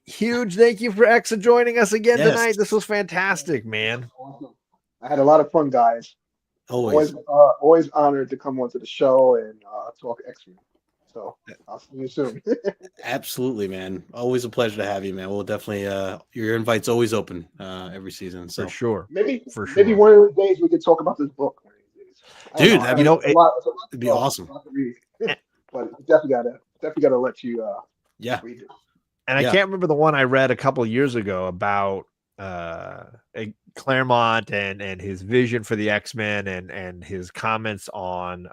Huge thank you for X for joining us again tonight. This was fantastic, man. Awesome. I had a lot of fun, guys. Always honored to come onto the show and talk X-Men. So I'll see you soon. Absolutely, man. Always a pleasure to have you, man. We'll definitely your invite's always open every season. So for sure. Maybe one of the days we could talk about this book. Dude, it'd be awesome. But definitely gotta let you read it. And I can't remember the one I read a couple of years ago about Claremont and his vision for the X-Men and his comments on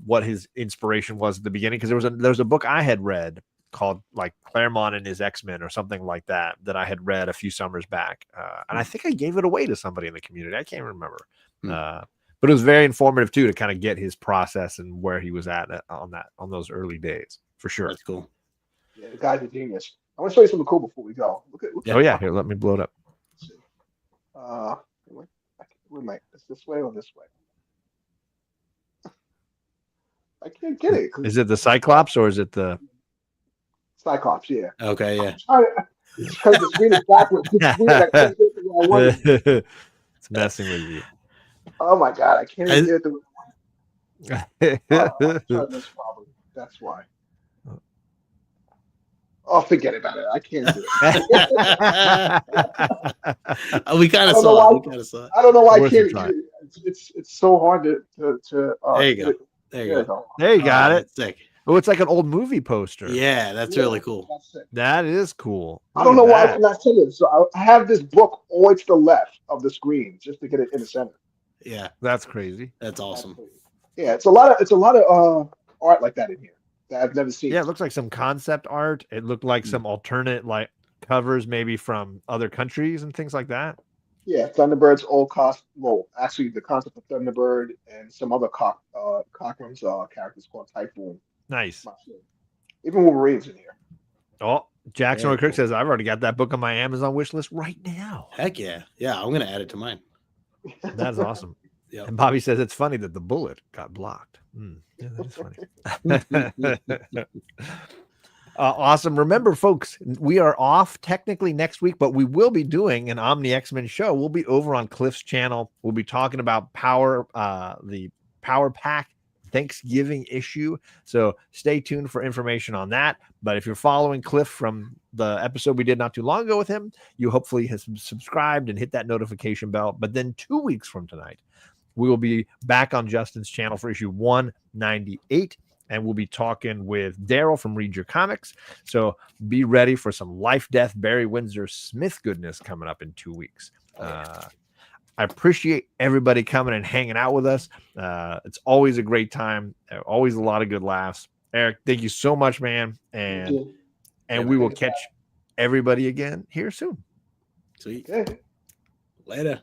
what his inspiration was at the beginning, because there was a book I had read called like Claremont and his X-Men or something like that I had read a few summers back, and I think I gave it away to somebody in the community. I can't remember, but it was very informative too to kind of get his process and where he was at on those early days for sure. That's cool. Yeah, the guy's a genius. I want to show you something cool before we go. Look at here, let me blow it up. It's this way or this way? I can't get it. Is it the Cyclops or is it the Cyclops? Yeah. Okay. Yeah. Because the screen is backwards. It's messing with you. Oh my god! I can't even get it. That's why. Oh, forget about it. I can't do it. We kind of saw it. I don't know why I can't do it. It's so hard to there you go. There you go. There you got it. Sick. Oh, it's like an old movie poster. Yeah, that's really cool. That is cool. I don't know why I cannot tell you. So I have this book always to the left of the screen just to get it in the center. Yeah, that's crazy. That's awesome. Yeah, it's a lot of art like that in here that I've never seen. Yeah, it looks like some concept art. It looked like some alternate like covers, maybe from other countries and things like that. Yeah, Thunderbird's old cost. Well, actually, the concept of Thunderbird and some other Cochran's characters called Typhoon. Nice. Even Wolverine's in here. Oh, Jackson Very Kirk cool. says, I've already got that book on my Amazon wish list right now. Heck yeah. Yeah, I'm gonna add it to mine. That's awesome. Yep. And Bobby says it's funny that the bullet got blocked. Yeah, that is funny. Awesome. Remember, folks, we are off technically next week, but we will be doing an Omni X-Men show. We'll be over on Cliff's channel. We'll be talking about the Power Pack Thanksgiving issue. So stay tuned for information on that. But if you're following Cliff from the episode we did not too long ago with him, you hopefully have subscribed and hit that notification bell. But then 2 weeks from tonight, we will be back on Justin's channel for issue 198. And we'll be talking with Daryl from Read Your Comics. So be ready for some Life, Death, Barry Windsor Smith goodness coming up in 2 weeks. I appreciate everybody coming and hanging out with us. It's always a great time. Always a lot of good laughs. Eric, thank you so much, man. And we will catch everybody again here soon. Sweet. Okay. Later.